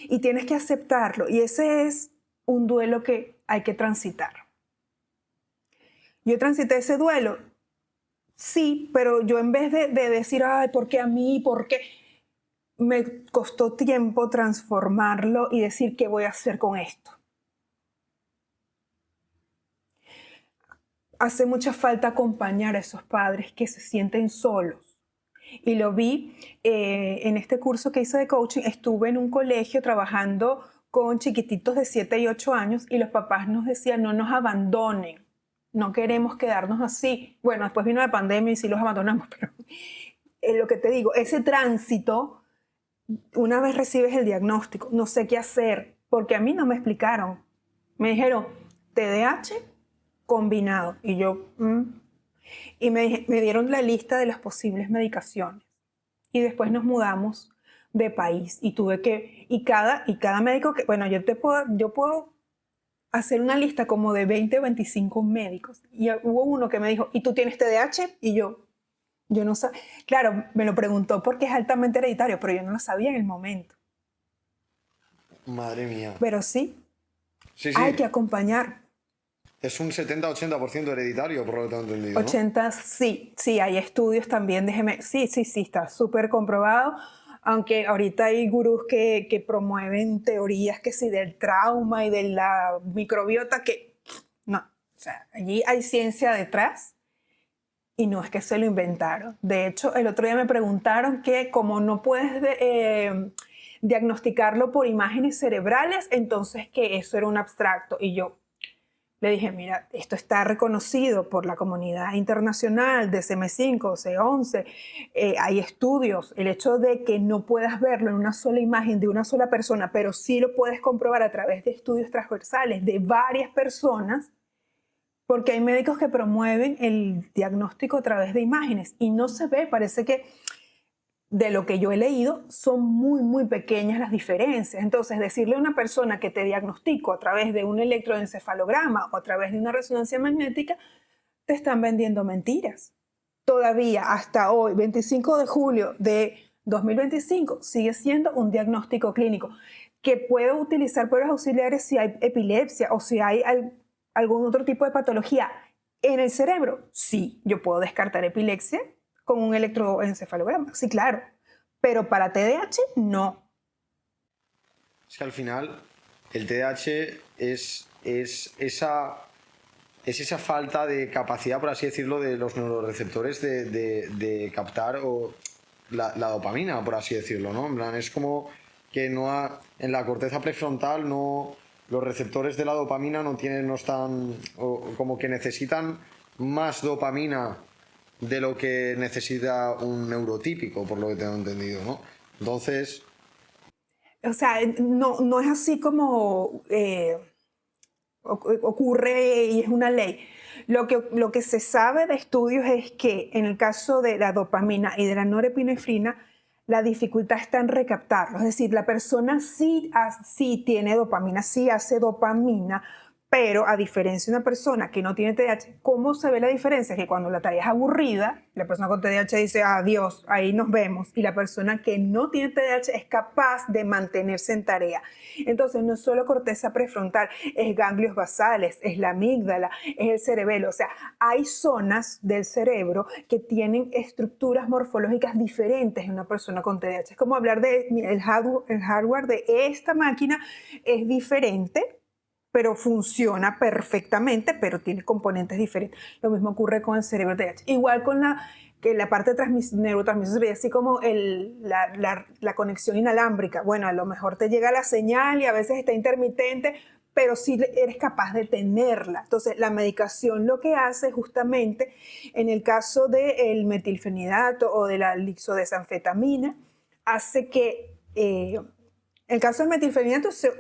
Y tienes que aceptarlo. Y ese es un duelo que hay que transitar. Yo transité ese duelo, sí, pero yo en vez de decir, ay, ¿por qué a mí? ¿Por qué? Me costó tiempo transformarlo y decir, ¿qué voy a hacer con esto? Hace mucha falta acompañar a esos padres que se sienten solos. Y lo vi en este curso que hice de coaching. Estuve en un colegio trabajando con chiquititos de 7 y 8 años y los papás nos decían, no nos abandonen, no queremos quedarnos así. Bueno, después vino la pandemia y sí los abandonamos, pero lo que te digo, ese tránsito, una vez recibes el diagnóstico, no sé qué hacer, porque a mí no me explicaron. Me dijeron, TDAH combinado. Y yo, y me dieron la lista de las posibles medicaciones. Y después nos mudamos de país y y cada médico bueno, yo puedo hacer una lista como de 20 o 25 médicos. Y hubo uno que me dijo, ¿y tú tienes TDAH? Y yo no sabía. Claro, me lo preguntó porque es altamente hereditario, pero yo no lo sabía en el momento. Madre mía. Pero sí. Hay que acompañar. Es un 70-80% hereditario, por lo que tengo entendido, ¿no? 80, sí, hay estudios también, sí, está súper comprobado, aunque ahorita hay gurús que promueven teorías que sí del trauma y de la microbiota, que no, o sea, allí hay ciencia detrás y no es que se lo inventaron. De hecho, el otro día me preguntaron que como no puedes diagnosticarlo por imágenes cerebrales, entonces que eso era un abstracto, y yo le dije, mira, esto está reconocido por la comunidad internacional de CM5, C11, hay estudios. El hecho de que no puedas verlo en una sola imagen de una sola persona, pero sí lo puedes comprobar a través de estudios transversales de varias personas, porque hay médicos que promueven el diagnóstico a través de imágenes y no se ve, parece que de lo que yo he leído, son muy, muy pequeñas las diferencias. Entonces, decirle a una persona que te diagnostico a través de un electroencefalograma o a través de una resonancia magnética, te están vendiendo mentiras. Todavía, hasta hoy, 25 de julio de 2025, sigue siendo un diagnóstico clínico que puedo utilizar pruebas auxiliares si hay epilepsia o si hay algún otro tipo de patología en el cerebro. Sí, yo puedo descartar epilepsia con un electroencefalograma, sí, claro, pero para TDAH no. Es que al final el TDAH es esa es esa falta de capacidad, por así decirlo, de los neuroreceptores de captar la dopamina, por así decirlo, ¿no? En plan, es como que en la corteza prefrontal los receptores de la dopamina no están, o como que necesitan más dopamina de lo que necesita un neurotípico, por lo que tengo entendido, ¿no? Entonces, O sea, no es así como ocurre y es una ley. Lo que se sabe de estudios es que en el caso de la dopamina y de la norepinefrina, la dificultad está en recaptarlo. Es decir, la persona sí tiene dopamina, sí hace dopamina, pero a diferencia de una persona que no tiene TDAH, ¿cómo se ve la diferencia? Que cuando la tarea es aburrida, la persona con TDAH dice, adiós, ahí nos vemos. Y la persona que no tiene TDAH es capaz de mantenerse en tarea. Entonces, no es solo corteza prefrontal, es ganglios basales, es la amígdala, es el cerebelo. O sea, hay zonas del cerebro que tienen estructuras morfológicas diferentes en una persona con TDAH. Es como hablar de, mira, el hardware de esta máquina es diferente, pero funciona perfectamente, pero tiene componentes diferentes. Lo mismo ocurre con el cerebro TDAH. Igual con la parte de neurotransmisores, así como la conexión inalámbrica. Bueno, a lo mejor te llega la señal y a veces está intermitente, pero sí eres capaz de tenerla. Entonces, la medicación lo que hace justamente, en el caso del metilfenidato o de la lixodesanfetamina, hace que, en el caso del metilfenidato se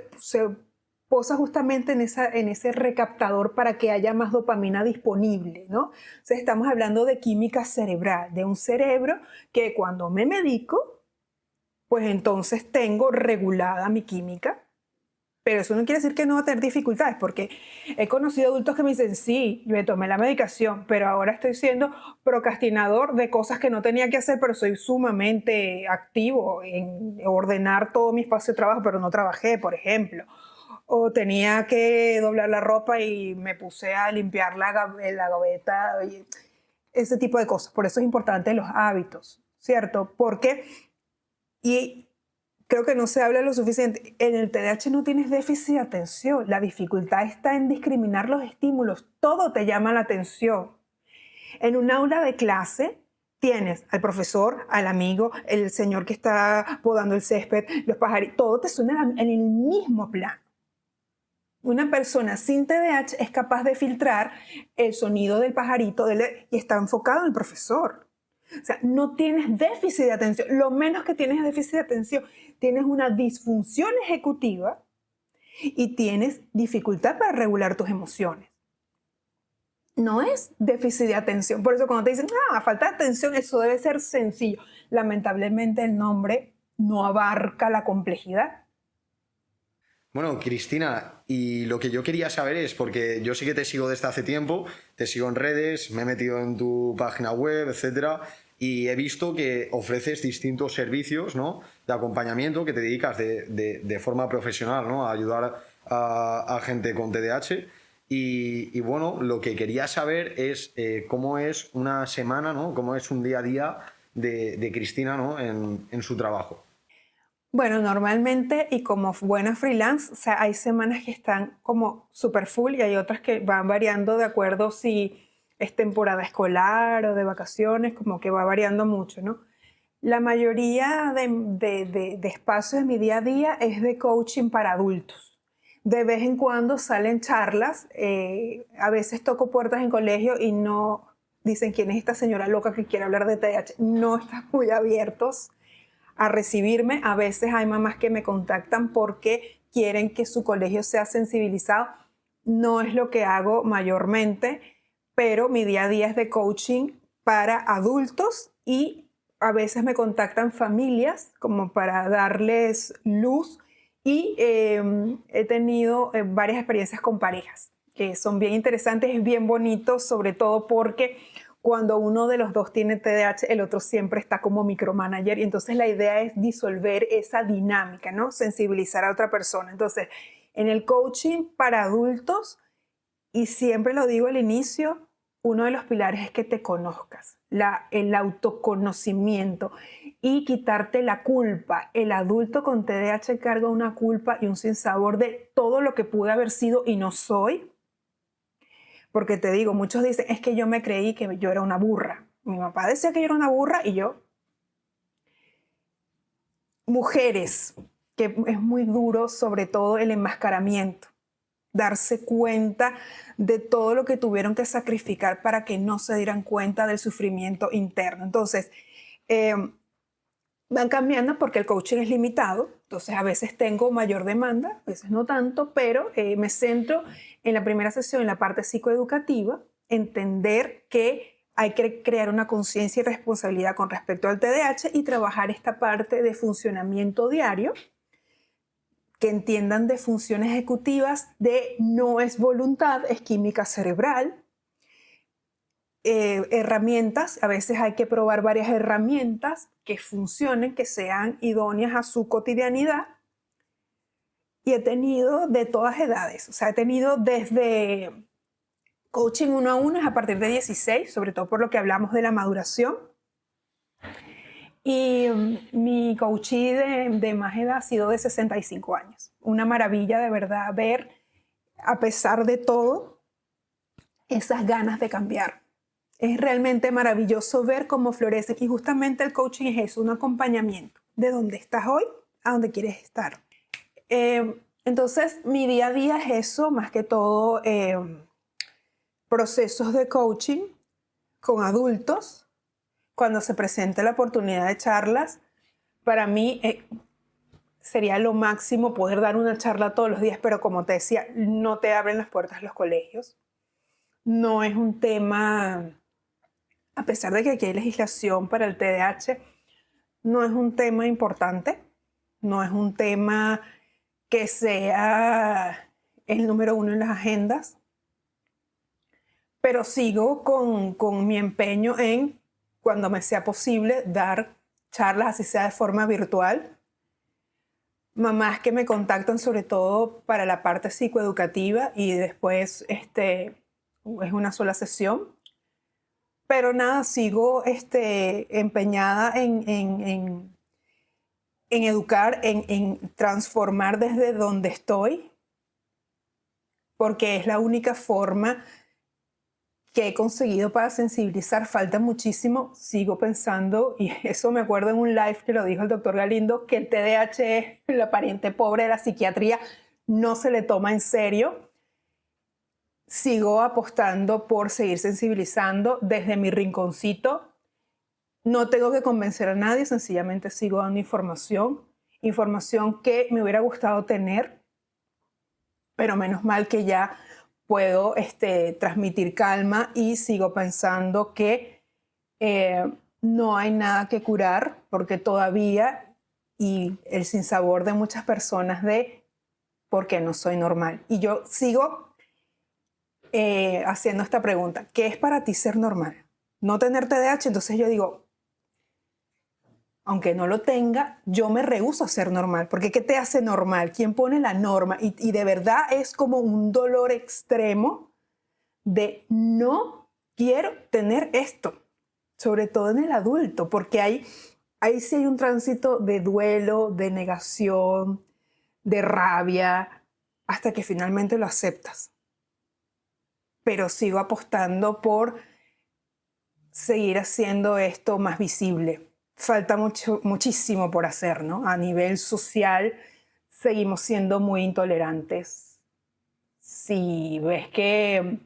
posa justamente en ese recaptador para que haya más dopamina disponible, ¿no? Entonces estamos hablando de química cerebral, de un cerebro que cuando me medico, pues entonces tengo regulada mi química, pero eso no quiere decir que no va a tener dificultades, porque he conocido adultos que me dicen, sí, yo me tomé la medicación, pero ahora estoy siendo procrastinador de cosas que no tenía que hacer, pero soy sumamente activo en ordenar todo mi espacio de trabajo, pero no trabajé, por ejemplo. O tenía que doblar la ropa y me puse a limpiar la gaveta, ese tipo de cosas. Por eso es importante los hábitos, ¿cierto? Porque, y creo que no se habla lo suficiente, en el TDAH no tienes déficit de atención, la dificultad está en discriminar los estímulos, todo te llama la atención. En un aula de clase tienes al profesor, al amigo, el señor que está podando el césped, los pajaritos, todo te suena en el mismo plano. Una persona sin TDAH es capaz de filtrar el sonido del pajarito y está enfocado en el profesor. O sea, no tienes déficit de atención. Lo menos que tienes es déficit de atención. Tienes una disfunción ejecutiva y tienes dificultad para regular tus emociones. No es déficit de atención. Por eso cuando te dicen, falta de atención, eso debe ser sencillo. Lamentablemente el nombre no abarca la complejidad. bueno, Cristina, y lo que yo quería saber es, porque yo sí que te sigo desde hace tiempo, te sigo en redes, me he metido en tu página web, etcétera, y he visto que ofreces distintos servicios, ¿no?, de acompañamiento, que te dedicas de forma profesional, ¿no?, a ayudar a gente con TDAH. Y bueno, lo que quería saber es cómo es una semana, ¿no?, cómo es un día a día de Cristina, ¿no?, en su trabajo. Bueno, normalmente y como buena freelance, o sea, hay semanas que están como super full y hay otras que van variando de acuerdo si es temporada escolar o de vacaciones, como que va variando mucho, ¿no? La mayoría de espacios de mi día a día es de coaching para adultos. De vez en cuando salen charlas, a veces toco puertas en colegio y no dicen quién es esta señora loca que quiere hablar de TH. No están muy abiertos a recibirme. A veces hay mamás que me contactan porque quieren que su colegio sea sensibilizado. No es lo que hago mayormente, pero mi día a día es de coaching para adultos y a veces me contactan familias como para darles luz y he tenido varias experiencias con parejas que son bien interesantes, es bien bonito, sobre todo porque cuando uno de los dos tiene TDAH, el otro siempre está como micromanager y entonces la idea es disolver esa dinámica, ¿no? Sensibilizar a otra persona. Entonces, en el coaching para adultos, y siempre lo digo al inicio, uno de los pilares es que te conozcas, el autoconocimiento y quitarte la culpa. El adulto con TDAH carga una culpa y un sinsabor de todo lo que pude haber sido y no soy, Porque te digo, muchos dicen, es que yo me creí que yo era una burra. Mi papá decía que yo era una burra y yo... Mujeres, que es muy duro, sobre todo el enmascaramiento, darse cuenta de todo lo que tuvieron que sacrificar para que no se dieran cuenta del sufrimiento interno. Entonces, van cambiando porque el coaching es limitado, entonces a veces tengo mayor demanda, a veces no tanto, pero me centro en la primera sesión, en la parte psicoeducativa, entender que hay que crear una conciencia y responsabilidad con respecto al TDAH y trabajar esta parte de funcionamiento diario, que entiendan de funciones ejecutivas, de no es voluntad, es química cerebral, herramientas, a veces hay que probar varias herramientas que funcionen, que sean idóneas a su cotidianidad. Y he tenido de todas edades, o sea, he tenido desde coaching 1 a 1 a partir de 16, sobre todo por lo que hablamos de la maduración. Y mi coachee de más edad ha sido de 65 años. Una maravilla de verdad ver, a pesar de todo, esas ganas de cambiar. Es realmente maravilloso ver cómo florecen. Y justamente el coaching es eso, un acompañamiento de dónde estás hoy a dónde quieres estar. Entonces, mi día a día es eso, más que todo procesos de coaching con adultos. Cuando se presente la oportunidad de charlas, para mí sería lo máximo poder dar una charla todos los días, pero como te decía, no te abren las puertas los colegios. No es un tema, a pesar de que aquí hay legislación para el TDAH, no es un tema importante, no es un tema que sea el número 1 en las agendas, pero sigo con mi empeño en, cuando me sea posible, dar charlas, así sea de forma virtual. Mamás que me contactan sobre todo para la parte psicoeducativa y después es una sola sesión. Pero nada, sigo empeñada en educar, en transformar desde donde estoy, porque es la única forma que he conseguido para sensibilizar. Falta muchísimo, sigo pensando, y eso me acuerdo en un live que lo dijo el doctor Galindo, que el TDAH es la pariente pobre de la psiquiatría, no se le toma en serio. Sigo apostando por seguir sensibilizando desde mi rinconcito. No tengo que convencer a nadie, sencillamente sigo dando información que me hubiera gustado tener, pero menos mal que ya puedo transmitir calma y sigo pensando que no hay nada que curar, porque todavía, y el sinsabor de muchas personas de por qué no soy normal. Y yo sigo haciendo esta pregunta: ¿qué es para ti ser normal? No tener TDAH. Entonces yo digo, aunque no lo tenga, yo me rehúso a ser normal, porque ¿qué te hace normal? ¿Quién pone la norma? Y de verdad es como un dolor extremo de no quiero tener esto, sobre todo en el adulto, porque ahí sí hay un tránsito de duelo, de negación, de rabia, hasta que finalmente lo aceptas. Pero sigo apostando por seguir haciendo esto más visible. Falta muchísimo por hacer, ¿no? A nivel social seguimos siendo muy intolerantes. Si ves que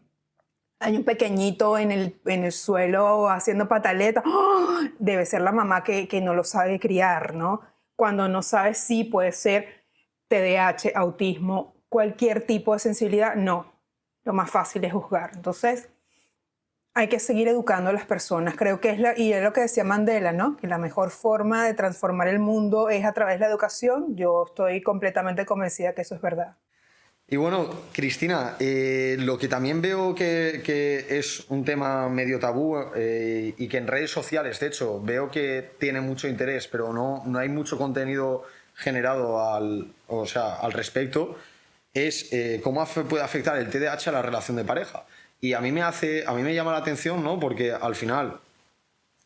hay un pequeñito en el suelo haciendo pataleta, ¡oh!, debe ser la mamá que no lo sabe criar, ¿no? Cuando no sabe si puede ser TDAH, autismo, cualquier tipo de sensibilidad, no. Lo más fácil es juzgar. Entonces, hay que seguir educando a las personas. Creo que es lo que decía Mandela, ¿no? Que la mejor forma de transformar el mundo es a través de la educación. Yo estoy completamente convencida que eso es verdad. Y bueno, Cristina, lo que también veo que es un tema medio tabú y que en redes sociales, de hecho, veo que tiene mucho interés, pero no hay mucho contenido generado al respecto, es cómo puede afectar el TDAH a la relación de pareja. Y a mí me llama la atención, ¿no? Porque al final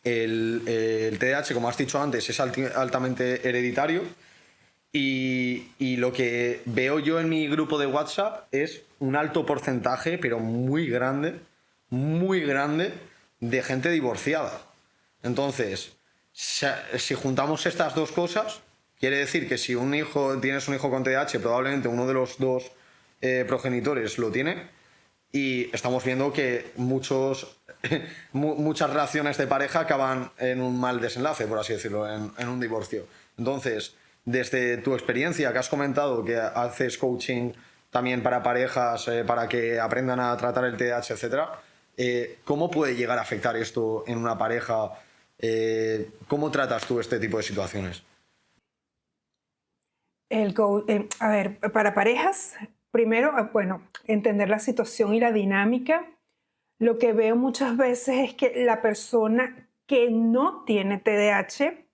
el TDAH, como has dicho antes, es altamente hereditario. Y lo que veo yo en mi grupo de WhatsApp es un alto porcentaje, pero muy grande, de gente divorciada. Entonces, si juntamos estas dos cosas, quiere decir que si tienes un hijo con TDAH, probablemente uno de los dos progenitores lo tiene, y estamos viendo que muchas relaciones de pareja acaban en un mal desenlace, por así decirlo, en un divorcio. Entonces, desde tu experiencia, que has comentado que haces coaching también para parejas, para que aprendan a tratar el TDAH, etcétera, ¿cómo puede llegar a afectar esto en una pareja? ¿Cómo tratas tú este tipo de situaciones? A ver, para parejas, primero, bueno, entender la situación y la dinámica. Lo que veo muchas veces es que la persona que no tiene TDAH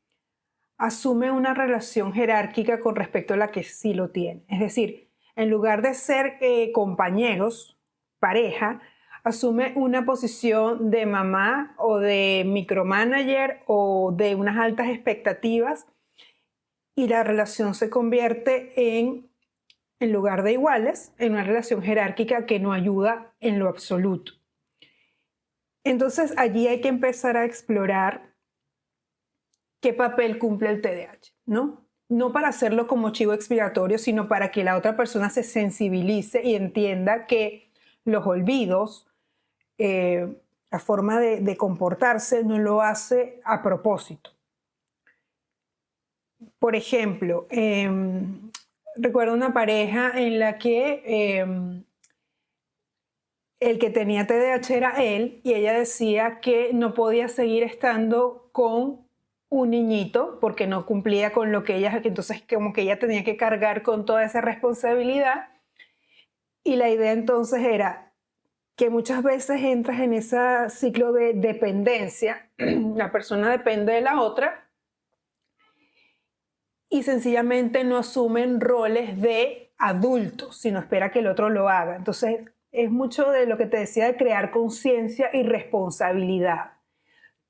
asume una relación jerárquica con respecto a la que sí lo tiene. Es decir, en lugar de ser compañeros, pareja, asume una posición de mamá o de micromanager o de unas altas expectativas, y la relación se convierte en lugar de iguales, en una relación jerárquica que no ayuda en lo absoluto. Entonces allí hay que empezar a explorar qué papel cumple el TDAH, ¿no? No para hacerlo como chivo expiatorio, sino para que la otra persona se sensibilice y entienda que los olvidos, la forma de comportarse, no lo hace a propósito. Por ejemplo, recuerdo una pareja en la que el que tenía TDAH era él, y ella decía que no podía seguir estando con un niñito porque no cumplía con lo que ella, entonces como que ella tenía que cargar con toda esa responsabilidad. Y la idea entonces era que muchas veces entras en ese ciclo de dependencia, la persona depende de la otra y sencillamente no asumen roles de adultos, sino espera que el otro lo haga. Entonces es mucho de lo que te decía de crear conciencia y responsabilidad,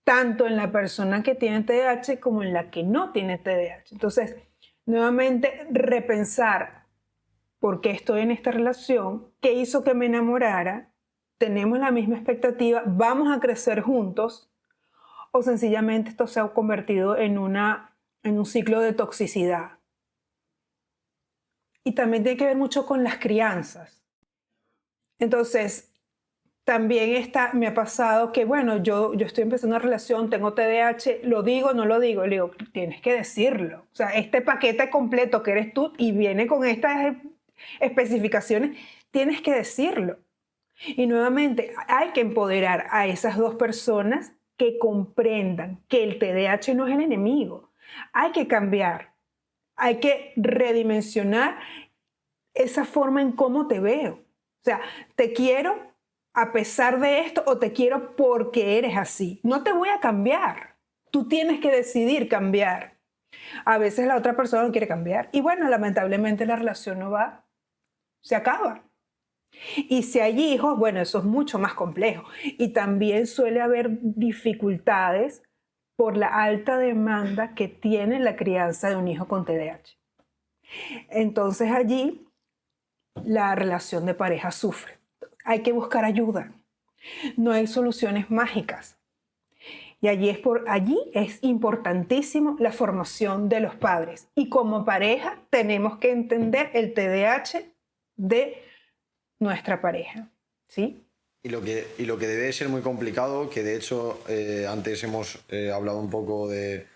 tanto en la persona que tiene TDAH como en la que no tiene TDAH. Entonces, nuevamente, repensar por qué estoy en esta relación, qué hizo que me enamorara, tenemos la misma expectativa, vamos a crecer juntos, o sencillamente esto se ha convertido en un ciclo de toxicidad. Y también tiene que ver mucho con las crianzas. Entonces, también me ha pasado que, bueno, yo estoy empezando una relación, tengo TDAH, lo digo, no lo digo. Le digo, tienes que decirlo. O sea, este paquete completo que eres tú y viene con estas especificaciones, tienes que decirlo. Y nuevamente, hay que empoderar a esas dos personas que comprendan que el TDAH no es el enemigo. Hay que cambiar, hay que redimensionar esa forma en cómo te veo. O sea, te quiero a pesar de esto o te quiero porque eres así. No te voy a cambiar. Tú tienes que decidir cambiar. A veces la otra persona no quiere cambiar. Y bueno, lamentablemente la relación no va, se acaba. Y si hay hijos, bueno, eso es mucho más complejo. Y también suele haber dificultades por la alta demanda que tiene la crianza de un hijo con TDAH. Entonces allí la relación de pareja sufre. Hay que buscar ayuda. No hay soluciones mágicas. Y allí es importantísimo la formación de los padres. Y como pareja tenemos que entender el TDAH de nuestra pareja, ¿sí? Y lo que debe ser muy complicado, que de hecho antes hemos hablado un poco de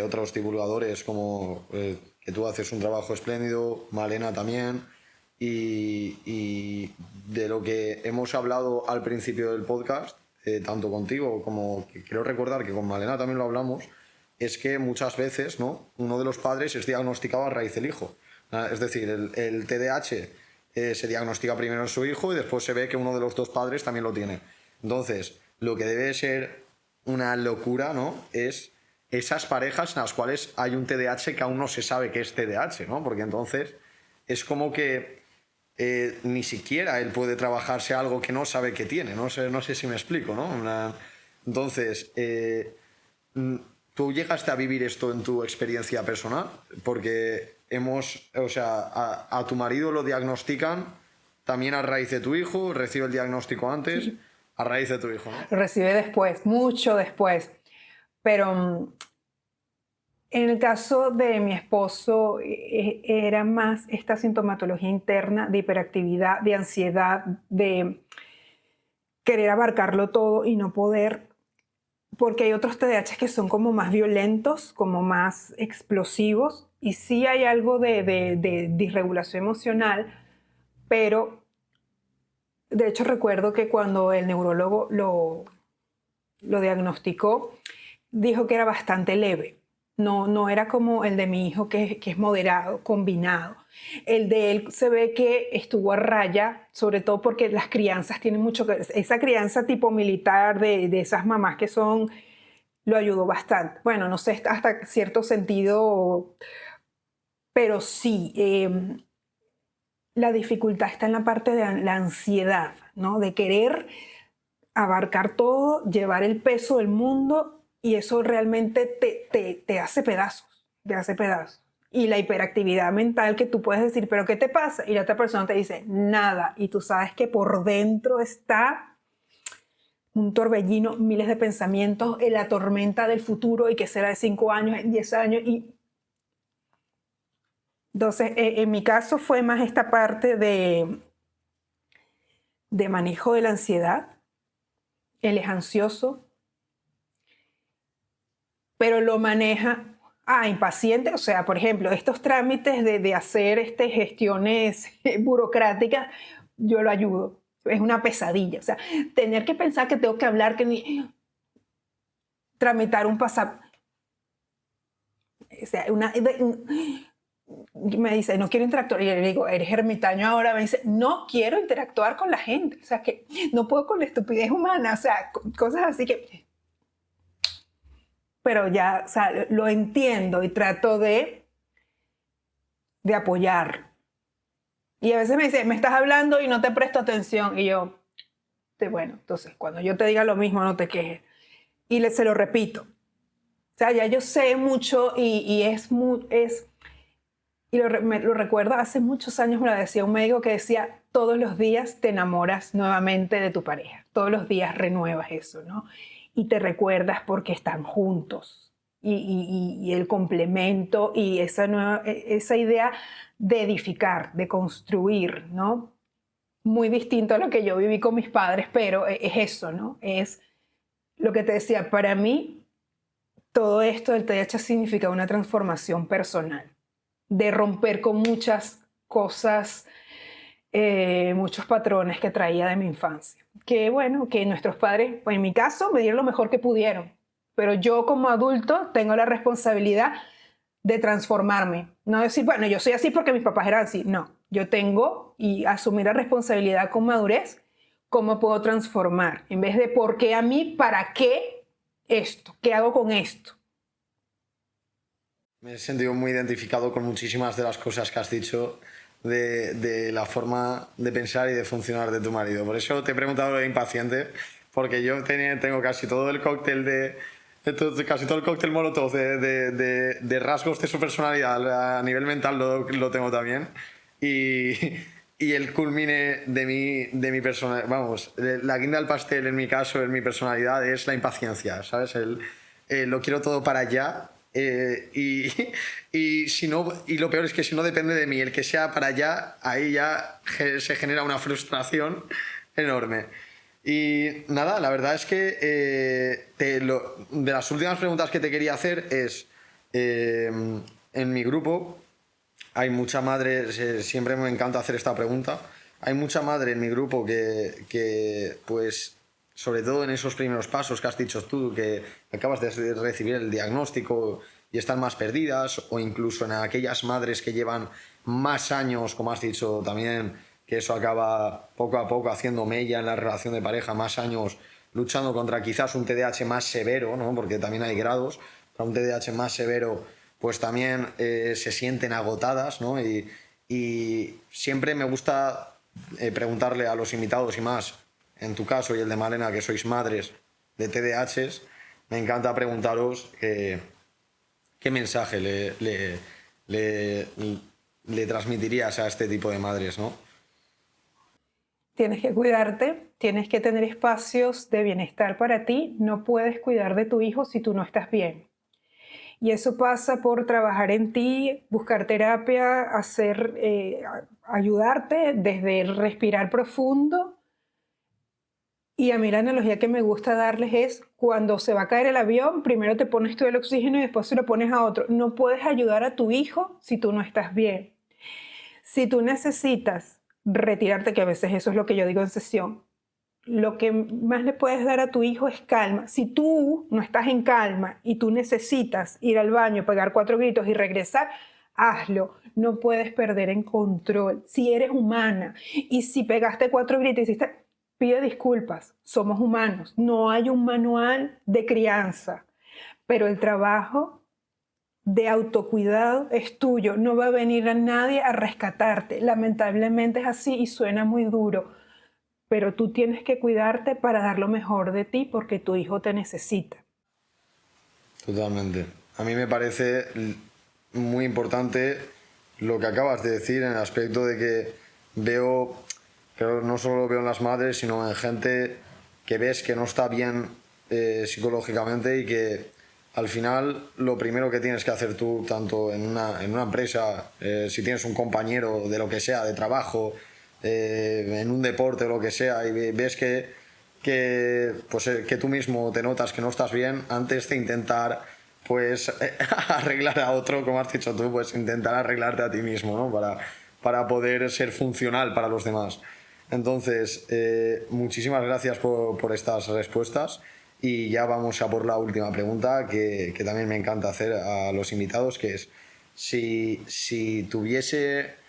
otros divulgadores, como que tú haces un trabajo espléndido, Malena también, y de lo que hemos hablado al principio del podcast, tanto contigo como que creo recordar que con Malena también lo hablamos, es que muchas veces, ¿no?, uno de los padres es diagnosticado a raíz del hijo. Es decir, el TDAH se diagnostica primero en su hijo y después se ve que uno de los dos padres también lo tiene. Entonces, lo que debe ser una locura, ¿no?, es esas parejas en las cuales hay un TDAH que aún no se sabe que es TDAH, ¿no? Porque entonces es como que ni siquiera él puede trabajarse algo que no sabe que tiene. No sé si me explico, ¿no? Entonces, ¿tú llegaste a vivir esto en tu experiencia personal? Porque o sea, a tu marido lo diagnostican también a raíz de tu hijo, recibe el diagnóstico antes, sí, a raíz de tu hijo, ¿no? Lo recibe después, mucho después. Pero en el caso de mi esposo, era más esta sintomatología interna de hiperactividad, de ansiedad, de querer abarcarlo todo y no poder, porque hay otros TDAH que son como más violentos, como más explosivos, y sí hay algo de disregulación emocional, pero de hecho recuerdo que cuando el neurólogo lo diagnosticó, dijo que era bastante leve. No era como el de mi hijo, que es moderado, combinado. El de él se ve que estuvo a raya, sobre todo porque las crianzas tienen mucho que ver. Esa crianza tipo militar de esas mamás que son, lo ayudó bastante. Bueno, no sé, hasta cierto sentido, pero sí, la dificultad está en la parte de la ansiedad, ¿no? De querer abarcar todo, llevar el peso del mundo, y eso realmente te hace pedazos, te hace pedazos. Y la hiperactividad mental, que tú puedes decir, ¿pero qué te pasa? Y la otra persona te dice, nada. Y tú sabes que por dentro está un torbellino, miles de pensamientos, la tormenta del futuro, y que será de 5 años, en 10 años. Y entonces, en mi caso fue más esta parte de manejo de la ansiedad. Él es ansioso, pero lo maneja impaciente. O sea, por ejemplo, estos trámites de hacer gestiones burocráticas, yo lo ayudo. Es una pesadilla. O sea, tener que pensar que tengo que hablar, tramitar un pasaporte. O sea, me dice, no quiero interactuar. Y yo le digo, eres ermitaño ahora. Me dice, no quiero interactuar con la gente. O sea, que no puedo con la estupidez humana. O sea, cosas así que... Pero ya, o sea, lo entiendo y trato de apoyar. Y a veces me dice, me estás hablando y no te presto atención. Y yo, bueno, entonces cuando yo te diga lo mismo, no te quejes. Y se lo repito. O sea, ya yo sé mucho, y lo recuerdo, hace muchos años me lo decía un médico que decía, todos los días te enamoras nuevamente de tu pareja. Todos los días renuevas eso, ¿no? Y te recuerdas porque están juntos. Y el complemento y esa idea de edificar, de construir, ¿no? Muy distinto a lo que yo viví con mis padres, pero es eso, ¿no? Es lo que te decía, para mí todo esto del TDAH significa una transformación personal, de romper con muchas cosas, muchos patrones que traía de mi infancia. Que bueno, que nuestros padres, pues en mi caso, me dieron lo mejor que pudieron, pero yo como adulto tengo la responsabilidad de transformarme. No decir, bueno, yo soy así porque mis papás eran así. No, yo tengo y asumir la responsabilidad con madurez, cómo puedo transformar. En vez de por qué a mí, ¿para qué esto? ¿Qué hago con esto? Me he sentido muy identificado con muchísimas de las cosas que has dicho de la forma de pensar y de funcionar de tu marido. Por eso te he preguntado lo de impaciente, porque yo tengo casi todo el cóctel casi todo el cóctel molotov de rasgos de su personalidad a nivel mental lo tengo también. Y el culmine de mi personalidad, vamos, la guinda del pastel en mi caso, en mi personalidad, es la impaciencia, ¿sabes? Lo quiero todo para allá. Si no, y lo peor es que si no depende de mí, el que sea para allá, ahí ya se genera una frustración enorme. Y nada, la verdad es que de las últimas preguntas que te quería hacer es, en mi grupo hay mucha madre, siempre me encanta hacer esta pregunta, hay mucha madre en mi grupo que pues sobre todo en esos primeros pasos que has dicho tú, que acabas de recibir el diagnóstico y están más perdidas, o incluso en aquellas madres que llevan más años, como has dicho también, que eso acaba poco a poco haciendo mella en la relación de pareja, más años luchando contra quizás un TDAH más severo, ¿no? Porque también hay grados, para un TDAH más severo pues también se sienten agotadas, ¿no? Y siempre me gusta preguntarle a los invitados, y más en tu caso y el de Malena, que sois madres de TDAHs, me encanta preguntaros qué mensaje le transmitirías a este tipo de madres, ¿no? Tienes que cuidarte, tienes que tener espacios de bienestar para ti. No puedes cuidar de tu hijo si tú no estás bien. Y eso pasa por trabajar en ti, buscar terapia, ayudarte desde respirar profundo. Y a mí la analogía que me gusta darles es cuando se va a caer el avión, primero te pones tú el oxígeno y después se lo pones a otro. No puedes ayudar a tu hijo si tú no estás bien. Si tú necesitas retirarte, que a veces eso es lo que yo digo en sesión, lo que más le puedes dar a tu hijo es calma. Si tú no estás en calma y tú necesitas ir al baño, pegar 4 gritos y regresar, hazlo. No puedes perder en control. Si eres humana y si pegaste 4 gritos y hiciste, pide disculpas. Somos humanos. No hay un manual de crianza, pero el trabajo de autocuidado es tuyo. No va a venir a nadie a rescatarte. Lamentablemente es así y suena muy duro. Pero tú tienes que cuidarte para dar lo mejor de ti porque tu hijo te necesita. Totalmente. A mí me parece muy importante lo que acabas de decir en el aspecto de que pero no solo lo veo en las madres, sino en gente que ves que no está bien psicológicamente y que al final lo primero que tienes que hacer tú, tanto en una empresa, si tienes un compañero de lo que sea, de trabajo, en un deporte o lo que sea, y ves que tú mismo te notas que no estás bien, antes de intentar pues arreglar a otro, como has dicho tú, pues intentar arreglarte a ti mismo, ¿no? Para poder ser funcional para los demás. Entonces, muchísimas gracias por estas respuestas y ya vamos a por la última pregunta que también me encanta hacer a los invitados, que es si tuviésemos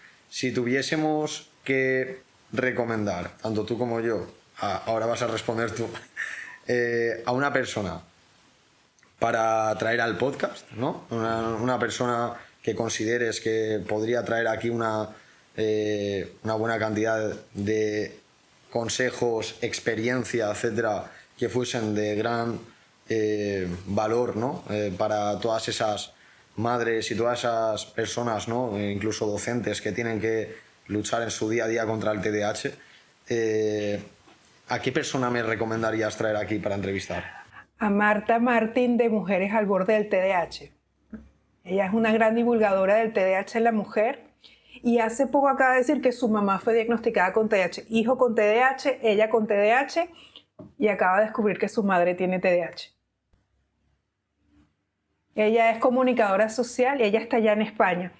que recomendar, tanto tú como yo, ahora vas a responder tú, a una persona para traer al podcast, ¿no? Una persona que consideres que podría traer aquí una buena cantidad de consejos, experiencia, etcétera, que fuesen de gran valor, ¿no? Para todas esas madres y todas esas personas, ¿no? Incluso docentes que tienen que luchar en su día a día contra el TDAH. ¿A qué persona me recomendarías traer aquí para entrevistar? A Marta Martín de Mujeres al Borde del TDAH. Ella es una gran divulgadora del TDAH en la mujer y hace poco acaba de decir que su mamá fue diagnosticada con TDAH, hijo con TDAH, ella con TDAH y acaba de descubrir que su madre tiene TDAH. Ella es comunicadora social y ella está allá en España.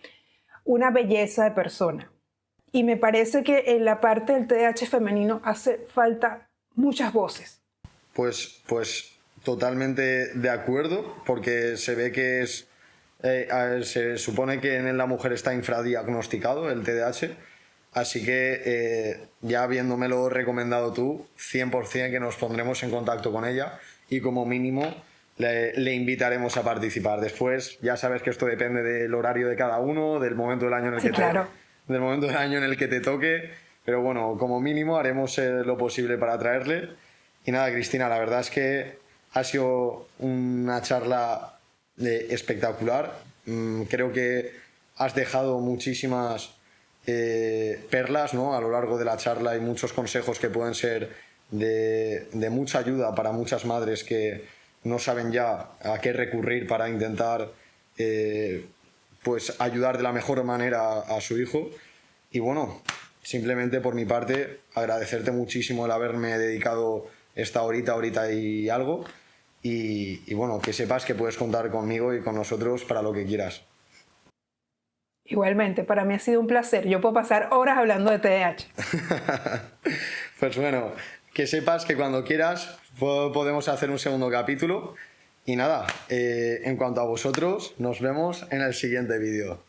Una belleza de persona. Y me parece que en la parte del TDAH femenino hace falta muchas voces. Pues totalmente de acuerdo, porque se ve que se supone que en la mujer está infradiagnosticado el TDAH, así que ya habiéndomelo recomendado tú, 100% que nos pondremos en contacto con ella y como mínimo le invitaremos a participar. Después ya sabes que esto depende del horario de cada uno, del momento del año en el del momento del año en el que te toque, pero bueno, como mínimo haremos lo posible para traerle. Y nada, Cristina, la verdad es que ha sido una charla espectacular. Creo que has dejado muchísimas perlas, ¿no? A lo largo de la charla y muchos consejos que pueden ser de mucha ayuda para muchas madres que no saben ya a qué recurrir para intentar pues ayudar de la mejor manera a su hijo. Y bueno, simplemente por mi parte agradecerte muchísimo el haberme dedicado esta horita y algo. Y bueno, que sepas que puedes contar conmigo y con nosotros para lo que quieras. Igualmente, para mí ha sido un placer. Yo puedo pasar horas hablando de TDAH. Pues bueno, que sepas que cuando quieras podemos hacer un segundo capítulo. Y nada, en cuanto a vosotros, nos vemos en el siguiente vídeo.